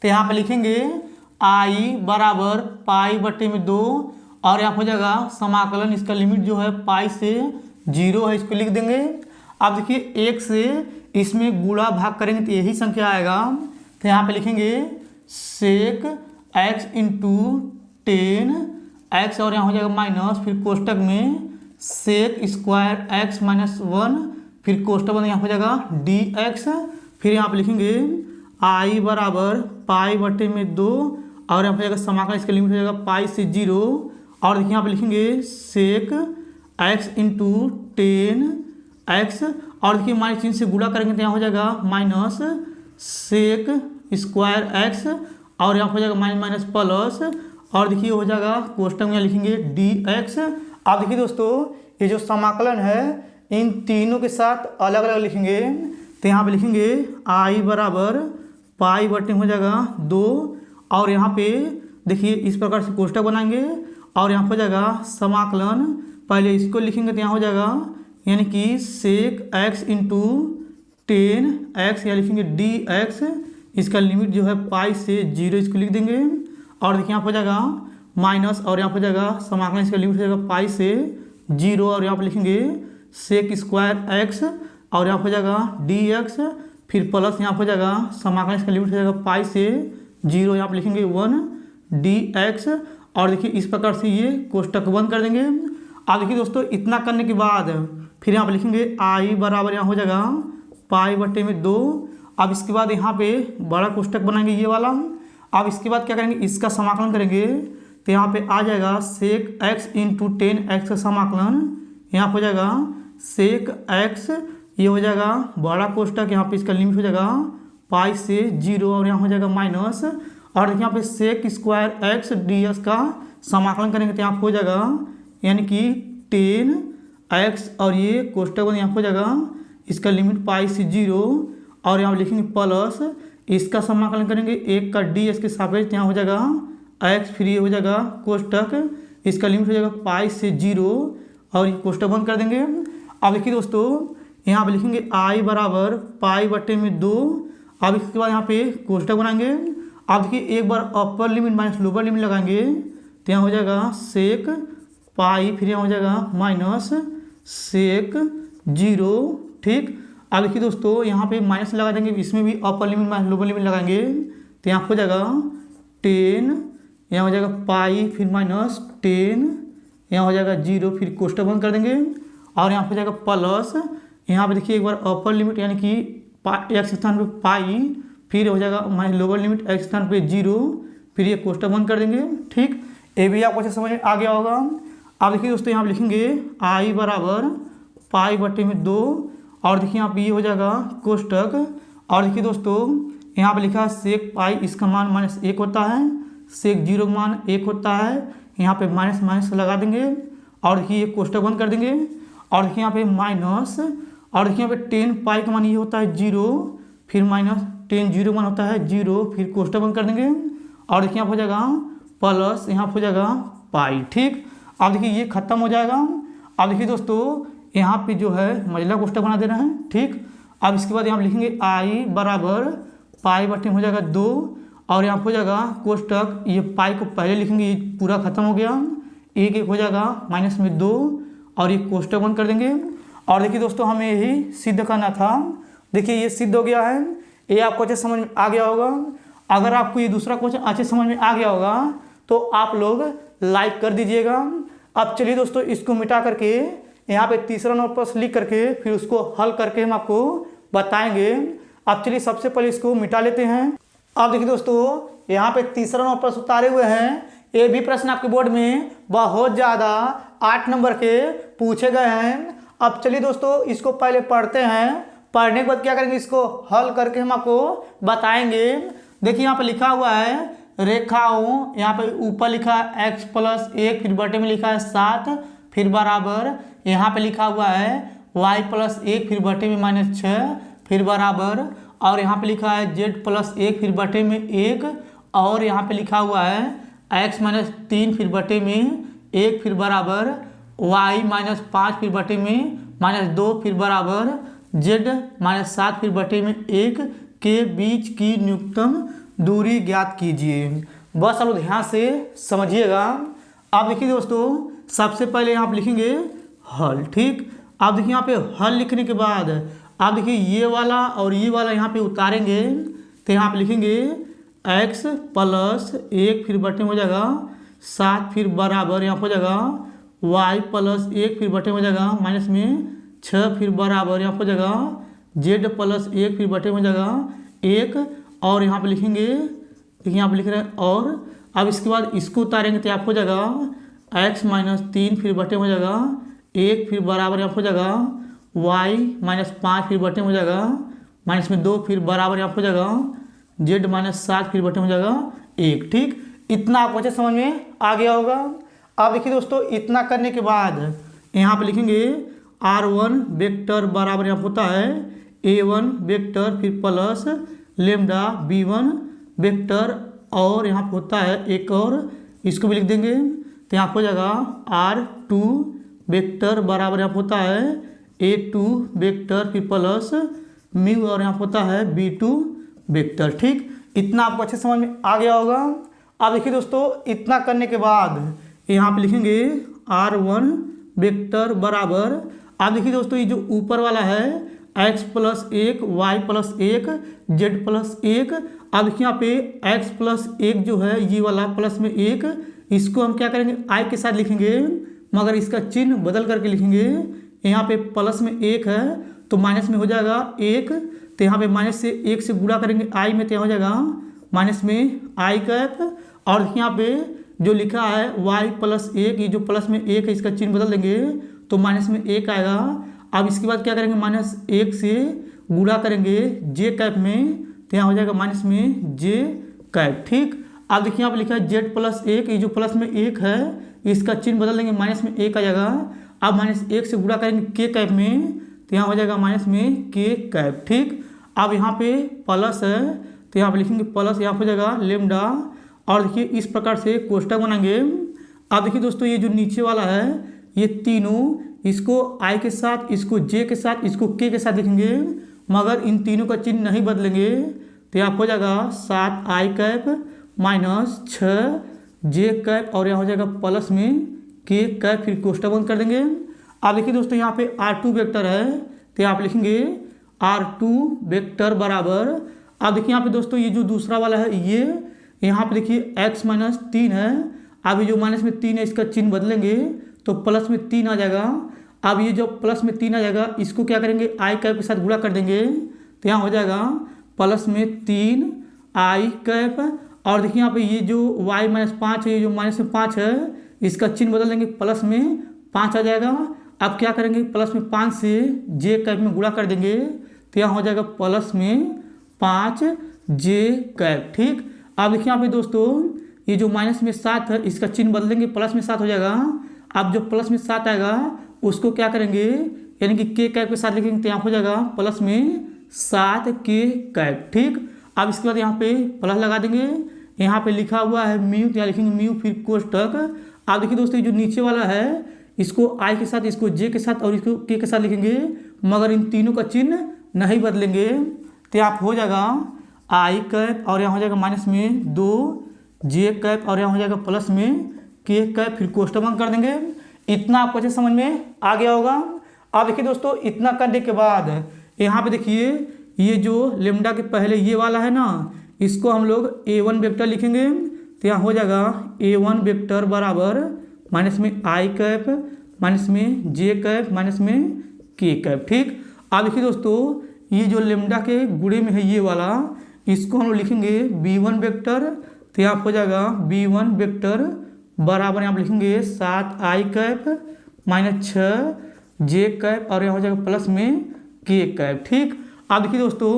तो यहाँ पे लिखेंगे आई बराबर पाई बटे में 2 और यहाँ हो जाएगा समाकलन, इसका लिमिट जो है पाई से 0 है, इसको लिख देंगे। अब देखिए 1 से इसमें गुणा भाग करेंगे तो यही संख्या आएगा, तो यहाँ पे लिखेंगे सेक x इंटू 10x और यहाँ हो जाएगा माइनस, फिर कोष्टक में सेक स्क्वायर x माइनस 1, फिर कोष्टक में यहाँ हो जाएगा dx, फिर यहाँ पे लिखेंगे i बराबर पाई बटे में 2 और यहाँ पे जाएगा समाकलन, इसका लिमिट हो जाएगा पाई से 0। और देखिए यहाँ पे लिखेंगे सेक x इंटू 10x और देखिए माइनस चिन्ह से गुणा करेंगे तो यहाँ हो जाएगा माइनस सेक स्क्वायर x और यहाँ हो जाएगा माइनस माइनस प्लस, और देखिए हो जाएगा कोष्टक में लिखेंगे dx। अब देखिए दोस्तों ये जो समाकलन है इन तीनों के साथ अलग अलग लिखेंगे, तो यहाँ पे लिखेंगे i बराबर पाई बटे हो जाएगा 2 और यहाँ पे देखिए इस प्रकार से कोष्टक बनाएंगे और यहाँ हो जाएगा समाकलन, पहले इसको लिखेंगे तो यहाँ हो जाएगा यानी कि सेक x इंटू 10x या लिखेंगे dx, इसका लिमिट जो है पाई से 0, इसको लिख देंगे। और देखिए यहाँ हो जाएगा माइनस और यहाँ हो जाएगा समाकलन, इसका लिमिट हो जाएगा पाई से 0 और यहाँ पर लिखेंगे सेक स्क्वायर x और यहाँ हो जाएगा dx, फिर प्लस यहाँ हो जाएगा समाकलन, इसका लिमिट हो जाएगा पाई से 0, यहाँ पर लिखेंगे 1 dx। और देखिए इस प्रकार से ये कोष्टक बंद कर देंगे। अब देखिए दोस्तों इतना करने के बाद फिर यहाँ पे लिखेंगे i बराबर यहाँ हो जाएगा पाई बटे में 2। अब इसके बाद यहाँ पे बड़ा कोष्टक बनाएंगे ये वाला। अब इसके बाद क्या करेंगे, इसका समाकलन करेंगे तो यहाँ पे आ जाएगा सेक x इंटू 10x का समाकलन, यहाँ हो जाएगा सेक x, ये हो जाएगा बड़ा कोष्टक, यहाँ पे इसका लिमिट हो जाएगा पाई से 0 और यहाँ हो जाएगा माइनस, और देखिए यहाँ पे सेक स्क्वायर x dx का समाकलन करेंगे तो यहाँ हो जाएगा यानी कि 10x और ये कोष्टक यहाँ हो जाएगा इसका लिमिट पाई से 0 और यहाँ लिखेंगे प्लस, इसका समाकलन करेंगे 1 का ds के सापेक्ष, यहाँ हो जाएगा x, फिर ये हो जाएगा कोष्टक, इसका लिमिट हो जाएगा पाई से 0 और ये कोष्टक बंद कर देंगे। अब देखिए दोस्तों यहाँ पे लिखेंगे i बराबर पाई बटे में 2। अब इसके बाद यहाँ पे कोष्टक बनाएंगे। अब देखिए एक बार upper limit minus lower limit लगाएंगे तो यहाँ हो जाएगा सेक पाई, फिर यहाँ हो जाएगा माइनस सेक 0। ठीक, अब देखिए दोस्तों यहाँ पे माइनस लगा देंगे, इसमें भी अपर लिमिट माइनस लोअर लिमिट लगाएंगे तो यहाँ हो जाएगा 10, यहाँ हो जाएगा पाई, फिर माइनस 10, यहाँ हो जाएगा 0, फिर कोष्टक बंद कर देंगे और यहाँ हो जाएगा प्लस, यहाँ पे देखिए एक बार अपर लिमिट यानी कि x स्थान पे पाई, फिर हो जाएगा माइनस लोअर लिमिट x स्थान पे 0, फिर ये कोष्टक बंद कर देंगे। ठीक, ये भी आपको अच्छे समझ में आ गया होगा। अब देखिए दोस्तों यहाँ पे लिखेंगे i बराबर पाई बटे में 2 और देखिए यहाँ पे ये हो जाएगा कोष्टक, और देखिए दोस्तों यहाँ पे लिखा है सेक पाई, इसका मान माइनस 1 होता है, सेक 0 का मान 1 होता है, यहाँ पे माइनस माइनस लगा देंगे और देखिए ये कोष्टक बंद कर देंगे। और देखिए यहाँ पे माइनस, और देखिए यहाँ पे 10 पाई का मान ये होता है 0, फिर माइनस 10 0 1 होता है 0, फिर कोष्टक बंद कर देंगे और देखिए यहाँ हो जाएगा प्लस, यहाँ हो जाएगा पाई। ठीक, अब देखिए ये खत्म हो जाएगा। अब देखिए दोस्तों यहाँ पे जो है मझला कोष्टक बना देना है। ठीक, अब इसके बाद यहाँ लिखेंगे आई बराबर पाई बटे हो जाएगा 2 और यहाँ हो जाएगा कोष्टक, ये पाई को पहले लिखेंगे, ये पूरा खत्म हो गया, एक हो जाएगा माइनस में 2 और ये कोष्टक बंद कर देंगे। और देखिए दोस्तों हमें यही सिद्ध करना था। देखिए ये सिद्ध हो गया है, ये आपको अच्छे समझ में आ गया होगा। अगर आपको ये दूसरा क्वेश्चन अच्छे समझ में आ गया होगा तो आप लोग लाइक कर दीजिएगा। अब चलिए दोस्तों इसको मिटा करके यहाँ पे तीसरा नोट पर लिख करके फिर उसको हल करके हम आपको बताएंगे। अब चलिए सबसे पहले इसको मिटा लेते हैं। अब देखिए दोस्तों यहाँ पे तीसरा नोट पर उतारे हुए हैं। ये भी प्रश्न आपके बोर्ड में बहुत ज़्यादा 8 नंबर के पूछे गए हैं। अब चलिए दोस्तों इसको पहले पढ़ते हैं, पढ़ने के बाद क्या करेंगे, इसको हल करके हम आपको बताएंगे। देखिए यहाँ पे लिखा हुआ है रेखाओं, यहाँ पे ऊपर लिखा है x + 1, फिर बटे में लिखा है 7, फिर बराबर यहाँ पे लिखा हुआ है y + 1, फिर बटे में -6, फिर बराबर और यहाँ पे लिखा है z + 1, फिर बटे में 1 और यहाँ पे लिखा हुआ है x - 3, फिर बटे में 1, फिर बराबर y - 5, फिर बटे में -2, फिर बराबर z - 7, फिर बटे में 1 के बीच की न्यूनतम दूरी ज्ञात कीजिए। बस आप ध्यान से समझिएगा। आप देखिए दोस्तों सबसे पहले यहाँ पे लिखेंगे हल। ठीक, आप देखिए यहाँ पे हल लिखने के बाद आप देखिए ये वाला और ये वाला यहाँ पे उतारेंगे तो यहाँ पे लिखेंगे x + 1, फिर बटे में हो जाएगा 7, फिर बराबर यहाँ हो जाएगा y + 1, फिर बटे में हो जाएगा माइनस में 6, फिर बराबर यहाँ हो जाएगा z + 1, फिर बटे में हो जाएगा 1 और यहाँ पे लिखेंगे, देखिए यहाँ पे लिख रहे हैं और अब इसके बाद इसको उतारेंगे तो आप हो जाएगा x - 3, फिर बटे में हो जाएगा 1, फिर बराबर यहाँ हो जाएगा y - 5, फिर बटे में हो जाएगा माइनस में 2, फिर बराबर यहाँ हो जाएगा z - 7, फिर बटे में हो जाएगा 1। ठीक, इतना आपको अच्छे समझ में आ गया होगा। अब देखिए दोस्तों इतना करने के बाद यहाँ पे लिखेंगे r1 वेक्टर बराबर यहाँ होता है a1 वेक्टर, फिर प्लस लेमडा b1 वेक्टर और यहाँ पे होता है एक और इसको भी लिख देंगे तो यहाँ हो जाएगा r2 वेक्टर बराबर यहाँ होता है a2 वेक्टर, फिर प्लस म्यू और यहाँ होता है b2 वेक्टर। ठीक, इतना आपको अच्छे समझ में आ गया होगा। अब देखिए दोस्तों इतना करने के बाद यहाँ पे लिखेंगे r1 वेक्टर बराबर, आप देखिए दोस्तों ये जो ऊपर वाला है x + 1, y + 1, z + 1, अब देखिए यहाँ पे x + 1 जो है ये वाला प्लस में 1, इसको हम क्या करेंगे i के साथ लिखेंगे मगर इसका चिन्ह बदल करके लिखेंगे। यहाँ पे प्लस में 1 है तो माइनस में हो जाएगा 1, तो यहाँ पे माइनस से 1 से गुणा करेंगे i में तो हो जाएगा माइनस में i कैप और देखिए यहाँ पे जो लिखा है y + 1, ये जो प्लस में 1 है इसका चिन्ह बदल देंगे तो माइनस में 1 आएगा। अब इसके बाद क्या करेंगे -1 से गुणा करेंगे j कैप में तो यहाँ हो जाएगा माइनस में j कैप। ठीक, अब देखिए यहाँ पे लिखा है z + 1, ये जो प्लस में 1 है इसका चिन्ह बदल देंगे माइनस में 1 आ जाएगा। अब -1 से गुणा करेंगे k कैप में तो यहाँ हो जाएगा माइनस में k कैप। ठीक, अब यहाँ पे प्लस है तो यहाँ पे लिखेंगे प्लस, यहाँ हो जाएगा लेमडा और देखिए इस प्रकार से कोष्टक बनाएंगे। अब देखिए दोस्तों ये जो नीचे वाला है ये तीनों, इसको i के साथ, इसको j के साथ, इसको k के साथ लिखेंगे मगर इन तीनों का चिन्ह नहीं बदलेंगे तो यहाँ हो जाएगा 7i कैप - 6j कैप और यहाँ हो जाएगा प्लस में k कैप, फिर कोष्टक बंद कर देंगे। अब देखिए दोस्तों यहाँ पे r2 वेक्टर है तो आप लिखेंगे r2 वेक्टर बराबर, अब देखिए यहाँ पे दोस्तों ये जो दूसरा वाला है ये यहाँ पे देखिए x - 3 है, अब ये जो माइनस में 3 है इसका चिन्ह बदलेंगे तो प्लस में 3 आ जाएगा। अब ये जो प्लस में 3 आ जाएगा इसको क्या करेंगे i कैप के साथ गुणा कर देंगे तो यहाँ हो जाएगा प्लस में 3i कैप और देखिए यहाँ पे ये जो y - 5 है, ये जो माइनस में 5 है इसका चिन्ह बदल देंगे प्लस में 5 आ जाएगा। अब क्या करेंगे प्लस में 5 से j कैप में गुणा कर देंगे तो यहाँ हो जाएगा प्लस में 5j कैप। ठीक, अब देखिए यहाँ पे दोस्तों ये जो माइनस में 7 है इसका चिन्ह बदल देंगे प्लस में 7 हो जाएगा। अब जो प्लस में 7 आएगा उसको क्या करेंगे यानी कि k कैप के साथ लिखेंगे तो यहाँ हो जाएगा प्लस में 7k कैप। ठीक, अब इसके बाद यहाँ पे प्लस लगा देंगे, यहाँ पे लिखा हुआ है म्यू, तो यहाँ लिखेंगे म्यू फिर कोष्टक। अब देखिए दोस्तों जो नीचे वाला है इसको आई के साथ, इसको जे के साथ और इसको के साथ लिखेंगे, मगर इन तीनों का चिन्ह नहीं बदलेंगे। तो यहाँ हो जाएगा आई कैप और यहाँ हो जाएगा माइनस में 2 जे कैप और यहाँ हो जाएगा प्लस में के कैप, फिर कोष्टक बंद कर देंगे। इतना आपको अच्छे समझ में आ गया होगा। अब देखिए दोस्तों इतना करने के बाद यहाँ पे देखिए ये जो लेमडा के पहले ये वाला है ना, इसको हम लोग a1 वेक्टर लिखेंगे। तो यहाँ हो जाएगा a1 वेक्टर बराबर माइनस में आई कैप माइनस में जे कैप माइनस में के कैप। ठीक, अब देखिए दोस्तों ये जो लेमडा के गुणे में है ये वाला, इसको हम लोग लिखेंगे b1 वेक्टर। तो यहाँ हो जाएगा b1 वेक्टर बराबर यहाँ पर लिखेंगे 7 आई कैप माइनस 6 जे कैप और यहाँ हो जाएगा प्लस में के कैप। ठीक, अब देखिए दोस्तों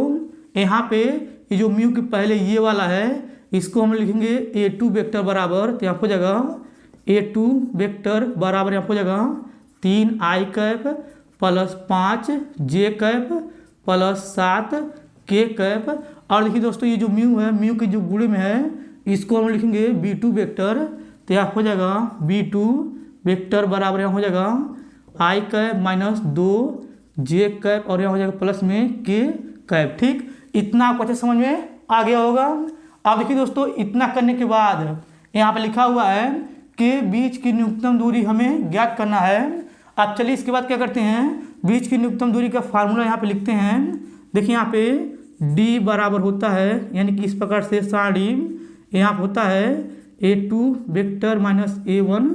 यहाँ पे ये जो म्यू के पहले ये वाला है इसको हम लिखेंगे a2 वेक्टर बराबर, तो यहाँ हो जाएगा a2 वेक्टर बराबर यहाँ हो जाएगा 3 आई कैप प्लस 5 जे कैप प्लस 7 के कैप। और देखिए दोस्तों ये जो म्यू है, म्यू के जो गुणे में है इसको हम लिखेंगे b2 वेक्टर। तो यहाँ हो जाएगा b2 वेक्टर बराबर यहाँ हो जाएगा आई कैप माइनस 2 जे कैप और यहाँ हो जाएगा प्लस में के कैप। ठीक, इतना आपको अच्छे समझ में आ गया होगा। अब देखिए दोस्तों इतना करने के बाद यहाँ पे लिखा हुआ है कि बीच की न्यूनतम दूरी हमें ज्ञात करना है। अब चलिए इसके बाद क्या करते हैं, बीच की न्यूनतम दूरी का फार्मूला यहाँ पे लिखते हैं। देखिए यहाँ पे d बराबर होता है, यानी कि इस प्रकार से साड़ी यहाँ पे होता है a2 vector minus a1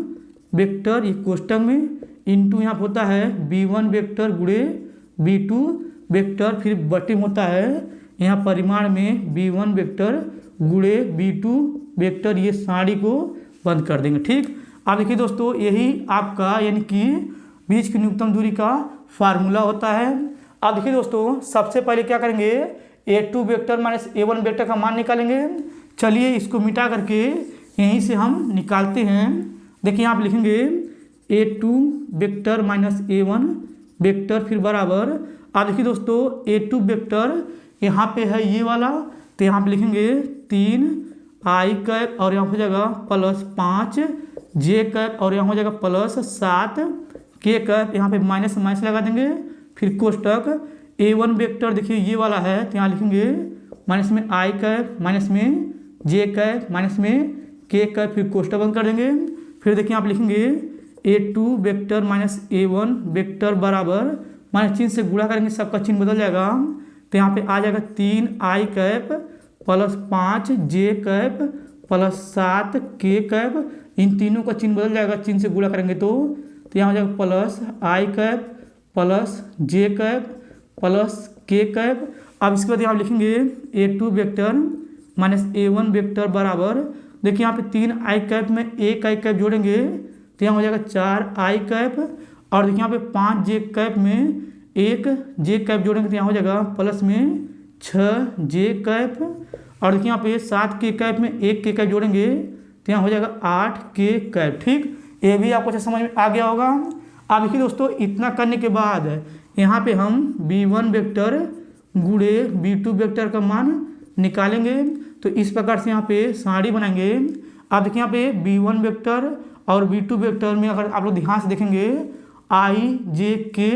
vector ये कोष्टक में इंटू यहाँ होता है b1 वेक्टर गुणे b2 वेक्टर, फिर बटे में होता है यहाँ परिमाण में b1 वेक्टर गुणे b2 वेक्टर, ये साड़ी को बंद कर देंगे। ठीक, अब देखिए दोस्तों यही आपका यानी कि बीच की न्यूनतम दूरी का फार्मूला होता है। अब देखिए दोस्तों सबसे पहले क्या करेंगे, a2 vector minus a1 vector का मान निकालेंगे। चलिए इसको मिटा करके यहीं से हम निकालते हैं। देखिए यहाँ पे लिखेंगे a2 vector minus a1 vector फिर बराबर, अब देखिए दोस्तों a2 वेक्टर यहाँ पे है ये वाला, तो यहाँ पे लिखेंगे 3 आई कैप और यहाँ हो जाएगा प्लस 5 जे कैप और यहाँ हो जाएगा प्लस 7 के कैप, यहाँ पे माइनस माइनस लगा देंगे, फिर कोष्टक a1 वेक्टर देखिए ये वाला है, तो यहाँ लिखेंगे माइनस में आई कैप माइनस में जे कैप माइनस में के कैप, फिर कोष्टक बंद कर देंगे। फिर देखिए आप लिखेंगे a2 vector minus a1 vector बराबर माइनस चिन्ह से गुणा करेंगे, सबका चिन्ह बदल जाएगा, तो यहाँ पे आ जाएगा 3 आई कैप प्लस 5 जे कैप प्लस 7 के कैप, इन तीनों का चिन्ह बदल जाएगा, चिन्ह से गुणा करेंगे तो यहाँ हो जाएगा प्लस आई कैप प्लस जे कैप प्लस के कैप। अब इसके बाद यहाँ लिखेंगे a2 vector minus a1 vector बराबर, देखिए यहाँ पे 3 आई कैप में 1 आई कैप जोड़ेंगे तो यहाँ हो जाएगा 4 आई कैप, और देखिए यहाँ पे 5 जे कैप में 1 जे कैप जोड़ेंगे तो यहाँ हो जाएगा प्लस में 6 जे कैप, और देखिए यहाँ पे 7 के कैप में 1 के कैप जोड़ेंगे तो यहाँ हो जाएगा 8 के कैप। ठीक, ये भी आपको अच्छा समझ में आ गया होगा। अब देखिए दोस्तों इतना करने के बाद यहाँ पे हम b1 वेक्टर गुणे b2 वेक्टर का मान निकालेंगे, तो इस प्रकार से यहाँ पे साड़ी बनाएंगे। अब देखिए यहाँ पे b1 वेक्टर और b2 वेक्टर में अगर आप लोग ध्यान से देखेंगे आई जे के,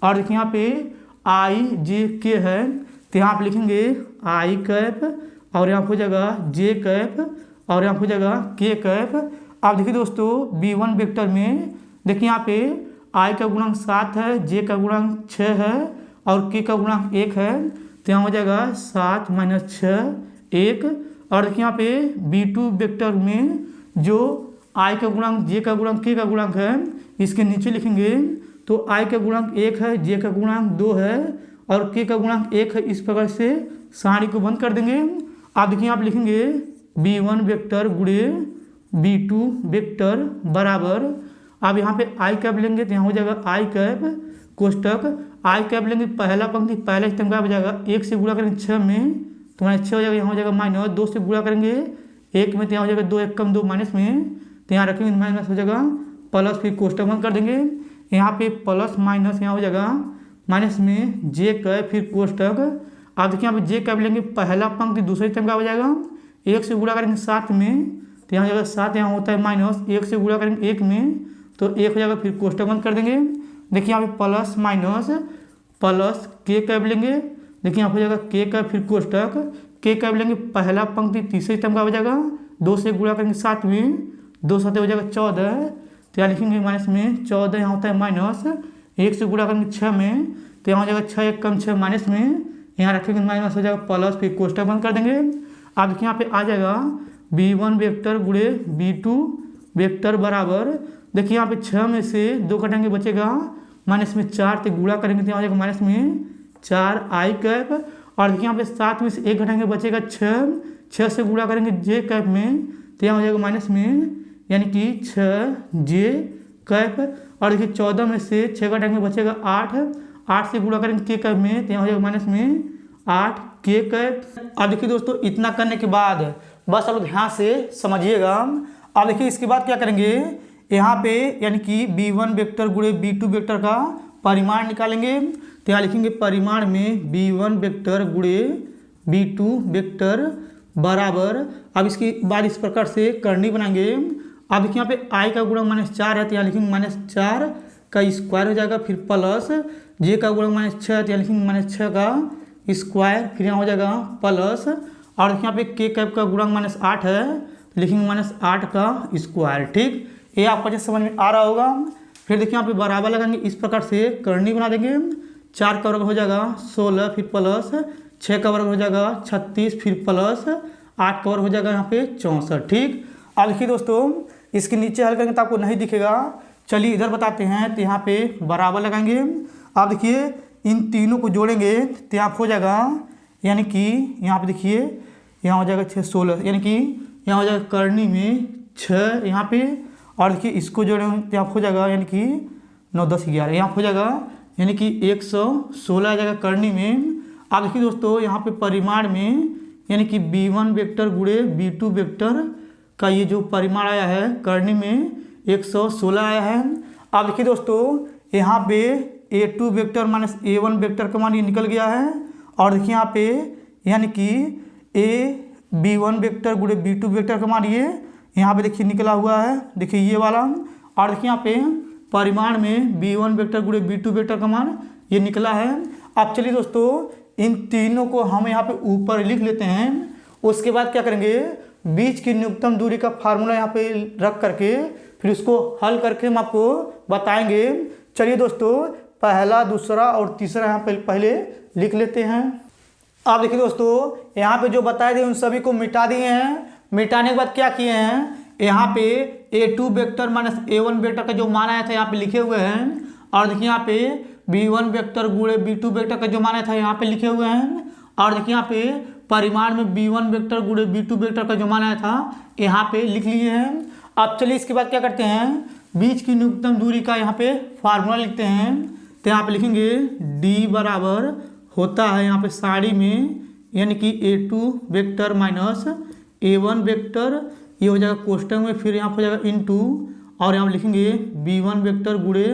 और देखिए यहाँ पे आई जे के है, तो यहाँ पे लिखेंगे आई कैप और यहाँ हो जाएगा जे कैप और यहाँ हो जाएगा के कैप। अब देखिए दोस्तों b1 वेक्टर में देखिए यहाँ पे आई का गुणांक 7 है, जे का गुणांक 6 है और के का गुणांक 1 है, तो यहाँ हो जाएगा 7 माइनस 6 1। और देखिए यहाँ पे b2 वेक्टर में जो आई का गुणांक जे का गुणांक के का गुणांक है इसके नीचे लिखेंगे, तो आई का गुणांक 1 है, जे का गुणांक 2 है और के का गुणांक 1 है, इस प्रकार से सारणी को बंद कर देंगे। आप देखिए आप लिखेंगे b1 वेक्टर गुणे b2 वेक्टर बराबर, अब यहाँ पे आई कैप लेंगे तो यहाँ हो जाएगा आई कैप कोष्टक आई कैप लेंगे पहला पंक्ति पहला स्तंभ क्या हो जाएगा 1 से गुणा करेंगे 6 में तो माइनस 6 हो जाएगा, यहाँ हो जाएगा माइनस 2 से गुणा करेंगे 1 में तो यहाँ हो जाएगा 2 1 कम 2 माइनस में, तो यहाँ रखेंगे माइनस हो जाएगा प्लस, फिर कोष्टक बंद कर देंगे। यहाँ पे प्लस माइनस यहाँ हो जाएगा माइनस में जे कैप फिर कोष्टक। अब देखिए यहाँ पे जे कैप लेंगे, पहला पंक्ति दूसरे टर्म क्या हो जाएगा, 1 से गुणा करेंगे 7 में, तो यहाँ जाएगा 7, यहाँ होता है माइनस, 1 से गुणा करेंगे 1 में तो 1 हो जाएगा, फिर कोष्टक बंद कर देंगे। देखिए यहाँ पे प्लस माइनस प्लस के कैप लेंगे, देखिए यहाँ हो जाएगा के कैप, फिर कोष्टक के कैप लेंगे, पहला पंक्ति तीसरे टर्म का हो जाएगा, 2 से गुणा करेंगे 7 में, 2 7 हो जाएगा 14, तो यहाँ लिखेंगे माइनस में 14, यहाँ होता है माइनस, 1 से गुणा करेंगे 6 में, तो यहाँ हो जाएगा 6 1 कम 6 माइनस में, यहाँ रखेंगे माइनस हो जाएगा प्लस, फिर कोष्टक बंद कर देंगे। अब देखिए यहाँ पे आ जाएगा b1 वेक्टर गुणे b2 वेक्टर बराबर, देखिए यहाँ पे 6 में से 2 कटेंगे बचेगा माइनस में 4, तो गुणा करेंगे तो यहाँ हो जाएगा माइनस में 4 आई कैप, और देखिए यहाँ पे 7 में से 1 घटाएंगे बचेगा 6 से गुणा करेंगे जे कैप में, तो यहाँ हो जाएगा माइनस में यानी कि 6 जे कैप, और देखिए 14 में से 6 घटाएंगे बचेगा 8 से गुणा करेंगे के कैप में, तो यहाँ हो जाएगा माइनस में 8 के कैप। अब देखिए दोस्तों इतना करने के बाद बस आप लोग ध्यान से समझिएगा। अब देखिए इसके बाद क्या करेंगे, यहाँ पे यानी कि b1 वेक्टर गुणे b2 वेक्टर का परिमाण निकालेंगे, तो यहाँ लिखेंगे परिमाण में b1 वेक्टर गुणे b2 वेक्टर बराबर, अब इसके बाद इस प्रकार से करनी बनाएंगे। अब देखिए यहाँ पे i का गुणक -4 है, तो यहाँ लिखेंगे -4 का स्क्वायर हो जाएगा, फिर प्लस j का गुणक -6 है, तो यहाँ लिखेंगे -6 का स्क्वायर, फिर यहाँ हो जाएगा प्लस, और देखिए यहाँ पे के कैप का गुणक -8 है, तो लिखेंगे -8 का स्क्वायर। ठीक, ये आपको अच्छे समझ में आ रहा होगा। फिर देखिए यहाँ पे बराबर लगाएंगे, इस प्रकार से करनी बना देंगे। 4 का वर्ग हो जाएगा 16, फिर प्लस 6 का वर्ग हो जाएगा 36, फिर प्लस 8 का वर्ग हो जाएगा यहाँ पे 64। ठीक, अब देखिए दोस्तों इसके नीचे हल करेंगे तो आपको नहीं दिखेगा, चलिए इधर बताते हैं। तो यहाँ पे बराबर लगाएंगे, आप देखिए इन तीनों को जोड़ेंगे तो यहाँ हो जाएगा, यानी कि यहाँ पे देखिए यहाँ हो जाएगा 6 16, यानी कि यहाँ हो जाएगा करनी में 6 यहाँ पे, और देखिए इसको जोड़ेंगे तो यहाँ हो जाएगा यानी कि 9 10 11, यहाँ हो जाएगा यानी कि 116 आ जाएगा करनी में। अब देखिए दोस्तों यहाँ पे परिमाण में यानी कि b1 वेक्टर गुणे b2 वेक्टर का ये जो परिमाण आया है करनी में 116 आया है। अब देखिए दोस्तों यहाँ पे a2 vector minus a1 vector का मान ये निकल गया है, और देखिए यहाँ पे यानी कि b1 वेक्टर गुणे b2 वेक्टर का मान ये यहाँ पे देखिए निकला हुआ है, देखिए ये वाला, और देखिए यहाँ पे परिमाण में b1 वेक्टर गुणे b2 वेक्टर का मान ये निकला है। अब चलिए दोस्तों इन तीनों को हम यहाँ पे ऊपर लिख लेते हैं, उसके बाद क्या करेंगे, बीच की न्यूनतम दूरी का फार्मूला यहाँ पे रख करके फिर उसको हल करके हम आपको बताएंगे। चलिए दोस्तों पहला दूसरा और तीसरा यहाँ पे पहले लिख लेते हैं। अब देखिए दोस्तों यहाँ पे जो बताए थे उन सभी को मिटा दिए हैं। मिटाने के बाद क्या किए हैं, यहाँ पे a2 vector minus a1 vector का जो मान आया था यहाँ पे लिखे हुए हैं, और देखिए यहाँ पे b1 वेक्टर गुणे b2 वेक्टर का जो मान आया था यहाँ पे लिखे हुए हैं, और देखिए यहाँ पे परिमाण में b1 वेक्टर गुणे b2 वेक्टर का जो मान आया था यहाँ पे लिख लिए हैं। अब चलिए इसके बाद क्या करते हैं, बीच की न्यूनतम दूरी का यहाँ पे फार्मूला लिखते हैं। तो यहाँ पे लिखेंगे d बराबर होता है यहाँ पे साड़ी में यानी कि a2 vector minus a1 vector, ये हो जाएगा कोष्टक में, फिर यहाँ पर हो जाएगा इनटू, और यहाँ पर लिखेंगे b1 वेक्टर गुणे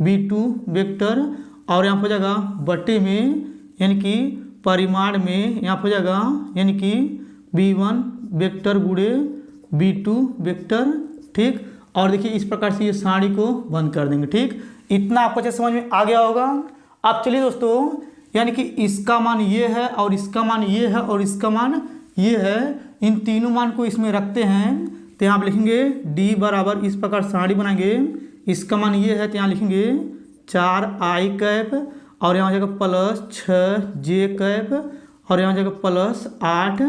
b2 वेक्टर, और यहाँ पर हो जाएगा बटे में यानी कि परिमाण में यहाँ पर हो जाएगा यानी कि b1 वेक्टर गुणे b2 वेक्टर। ठीक, और देखिए इस प्रकार से ये साड़ी को बंद कर देंगे। ठीक, इतना आपको अच्छे समझ में आ गया होगा। अब चलिए दोस्तों यानी कि इसका मान ये है और इसका मान ये है और इसका मान ये है, इन तीनों मान को इसमें रखते हैं। तो यहाँ पर लिखेंगे d बराबर इस प्रकार साड़ी बनाएंगे, इसका मान ये है तो यहाँ लिखेंगे 4 आई कैप, और यहाँ हो जाएगा प्लस 6 जे कैप, और यहाँ हो जाएगा प्लस 8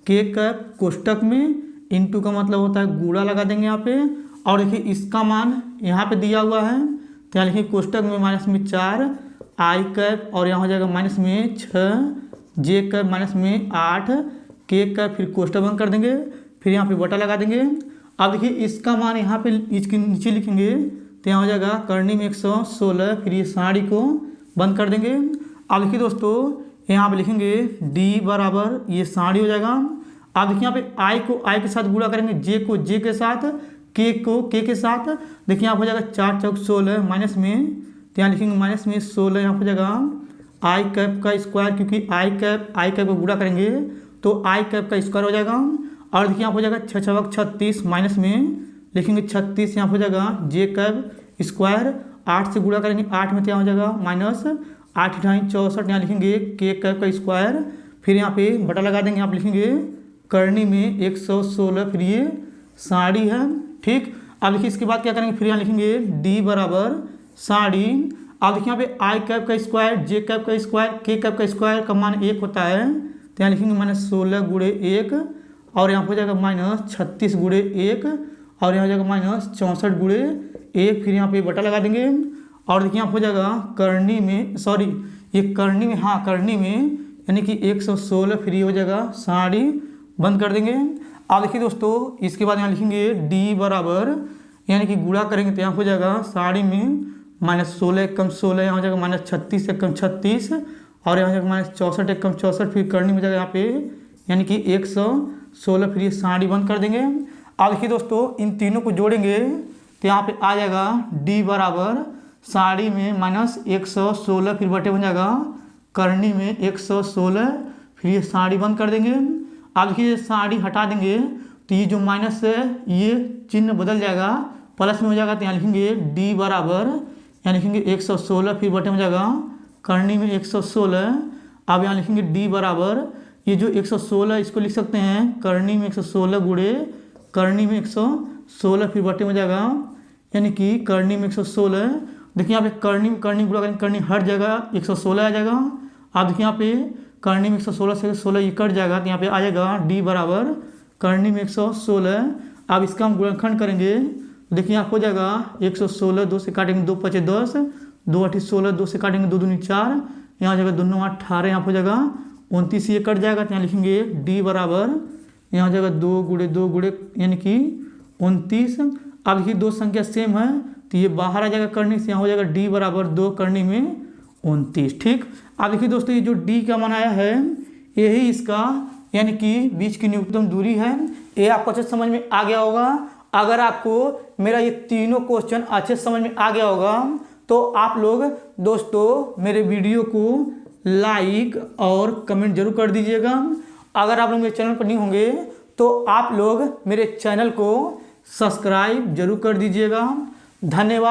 के कैप कोष्टक में, इनटू का मतलब होता है गुणा लगा देंगे यहाँ पे, और देखिए इसका मान यहाँ पे दिया हुआ है तो यहाँ लिखिए कोष्टक में माइनस में 4 आई कैप, और यहाँ हो जाएगा माइनस में 6 जे कैप माइनस में 8 के कैप, फिर कोष्टक बंद कर देंगे, फिर यहाँ पे बटा लगा देंगे। अब देखिए इसका मान यहाँ पे इसके नीचे लिखेंगे तो यहाँ हो जाएगा करनी में 116, फिर ये साड़ी को बंद कर देंगे। अब देखिए दोस्तों यहाँ पे लिखेंगे d बराबर ये साड़ी हो जाएगा। अब देखिए यहाँ पे i को i के साथ गुणा करेंगे, j को j के साथ, k को k के साथ। देखिए यहाँ हो जाएगा 4 चौक 16 माइनस में, तो यहाँ लिखेंगे माइनस में 16 यहाँ हो जाएगा आई कैप का स्क्वायर, क्योंकि आई कैप को गुणा करेंगे तो आई कैप का स्क्वायर हो जाएगा। और देखिए यहाँ हो जाएगा 6 छक 36, माइनस में लिखेंगे 36, यहाँ हो जाएगा जे कैप स्क्वायर, 8 से गुणा करेंगे 8 में, तो यहाँ हो जाएगा माइनस 8 × 64, यहाँ लिखेंगे के कैप का स्क्वायर, फिर यहाँ पे बटा लगा देंगे, यहाँ पे लिखेंगे करनी में 116, फिर ये साड़ी है। ठीक, अब देखिए इसके बाद क्या करेंगे, फिर यहाँ लिखेंगे डी बराबर साड़ी। अब देखिए यहाँ पे आई कैप का स्क्वायर, जे कैप का स्क्वायर, के कैप का स्क्वायर का मान 1 होता है, तो यहाँ लिखेंगे -16 × 1, और यहाँ हो जाएगा -36 × 1, और यहाँ हो जाएगा -64 × 1, फिर यहाँ पे बटा लगा देंगे। और देखिए यहाँ हो जाएगा करनी में, सॉरी ये करनी में, हाँ करनी में यानी कि 116, फिर ये हो जाएगा साड़ी, बंद कर देंगे। अब देखिए दोस्तों इसके बाद यहाँ लिखेंगे डी बराबर, यानी कि गुणा करेंगे तो यहाँ हो जाएगा साड़ी में -16 × 16, यहाँ हो जाएगा -36 × 36, और यहाँ हो जाएगा -64 × 64, फिर करनी में जाएगा यहाँ पे यानी कि 116, फिर ये साड़ी, बंद कर देंगे। अब देखिए दोस्तों इन तीनों को जोड़ेंगे तो यहाँ पे आ जाएगा डी बराबर साड़ी में -116, फिर बटे बन जाएगा करनी में 116, फिर ये साड़ी, बंद कर देंगे। अब देखिए साड़ी हटा देंगे तो ये जो माइनस है ये चिन्ह बदल जाएगा, प्लस में हो जाएगा, तो यहाँ लिखेंगे डी बराबर, यहाँ लिखेंगे 116, फिर बटे में जाएगा करनी में 116। अब यहाँ लिखेंगे डी बराबर, ये जो 116 इसको लिख सकते हैं करनी में 116 गुणे करनी में 116, फिर बटे में जाएगा यानी कि करनी में 116। देखिए यहाँ पे करनी गुणा करेंगे, करनी हट जाएगा 116 आ जाएगा। अब देखिए यहाँ पे करनी में 116 से 16 ये कट जाएगा, तो यहाँ पे आ जाएगा डी बराबर करनी में 116। अब इसका हम गुणनखंड करेंगे, देखिए यहाँ हो जाएगा 116, 2 से काटेंगे 2 × 5 = 10, 2 × 8 = 16, 2 से काटेंगे 2 × 2 = 4, यहाँ हो जाएगा 2 × 9 = 18, यहाँ हो जाएगा 29, ये कट जाएगा, तो यहाँ लिखेंगे डी बराबर, यहाँ हो जाएगा 2 × 2 × यानी कि 29। अब देखिए दो संख्या सेम है तो ये बाहर आ जाएगा करनी से, यहाँ हो जाएगा डी बराबर 2 करनी में 29। ठीक, अब देखिए दोस्तों ये जो डी का मान आया है यही इसका यानी कि बीच की न्यूनतम दूरी है। ये आपको अच्छे समझ में आ गया होगा। अगर आपको मेरा ये तीनों क्वेश्चन अच्छे समझ में आ गया होगा तो आप लोग दोस्तों मेरे वीडियो को लाइक और कमेंट जरूर कर दीजिएगा। अगर आप लोग मेरे चैनल पर नहीं होंगे तो आप लोग मेरे चैनल को सब्सक्राइब जरूर कर दीजिएगा। धन्यवाद।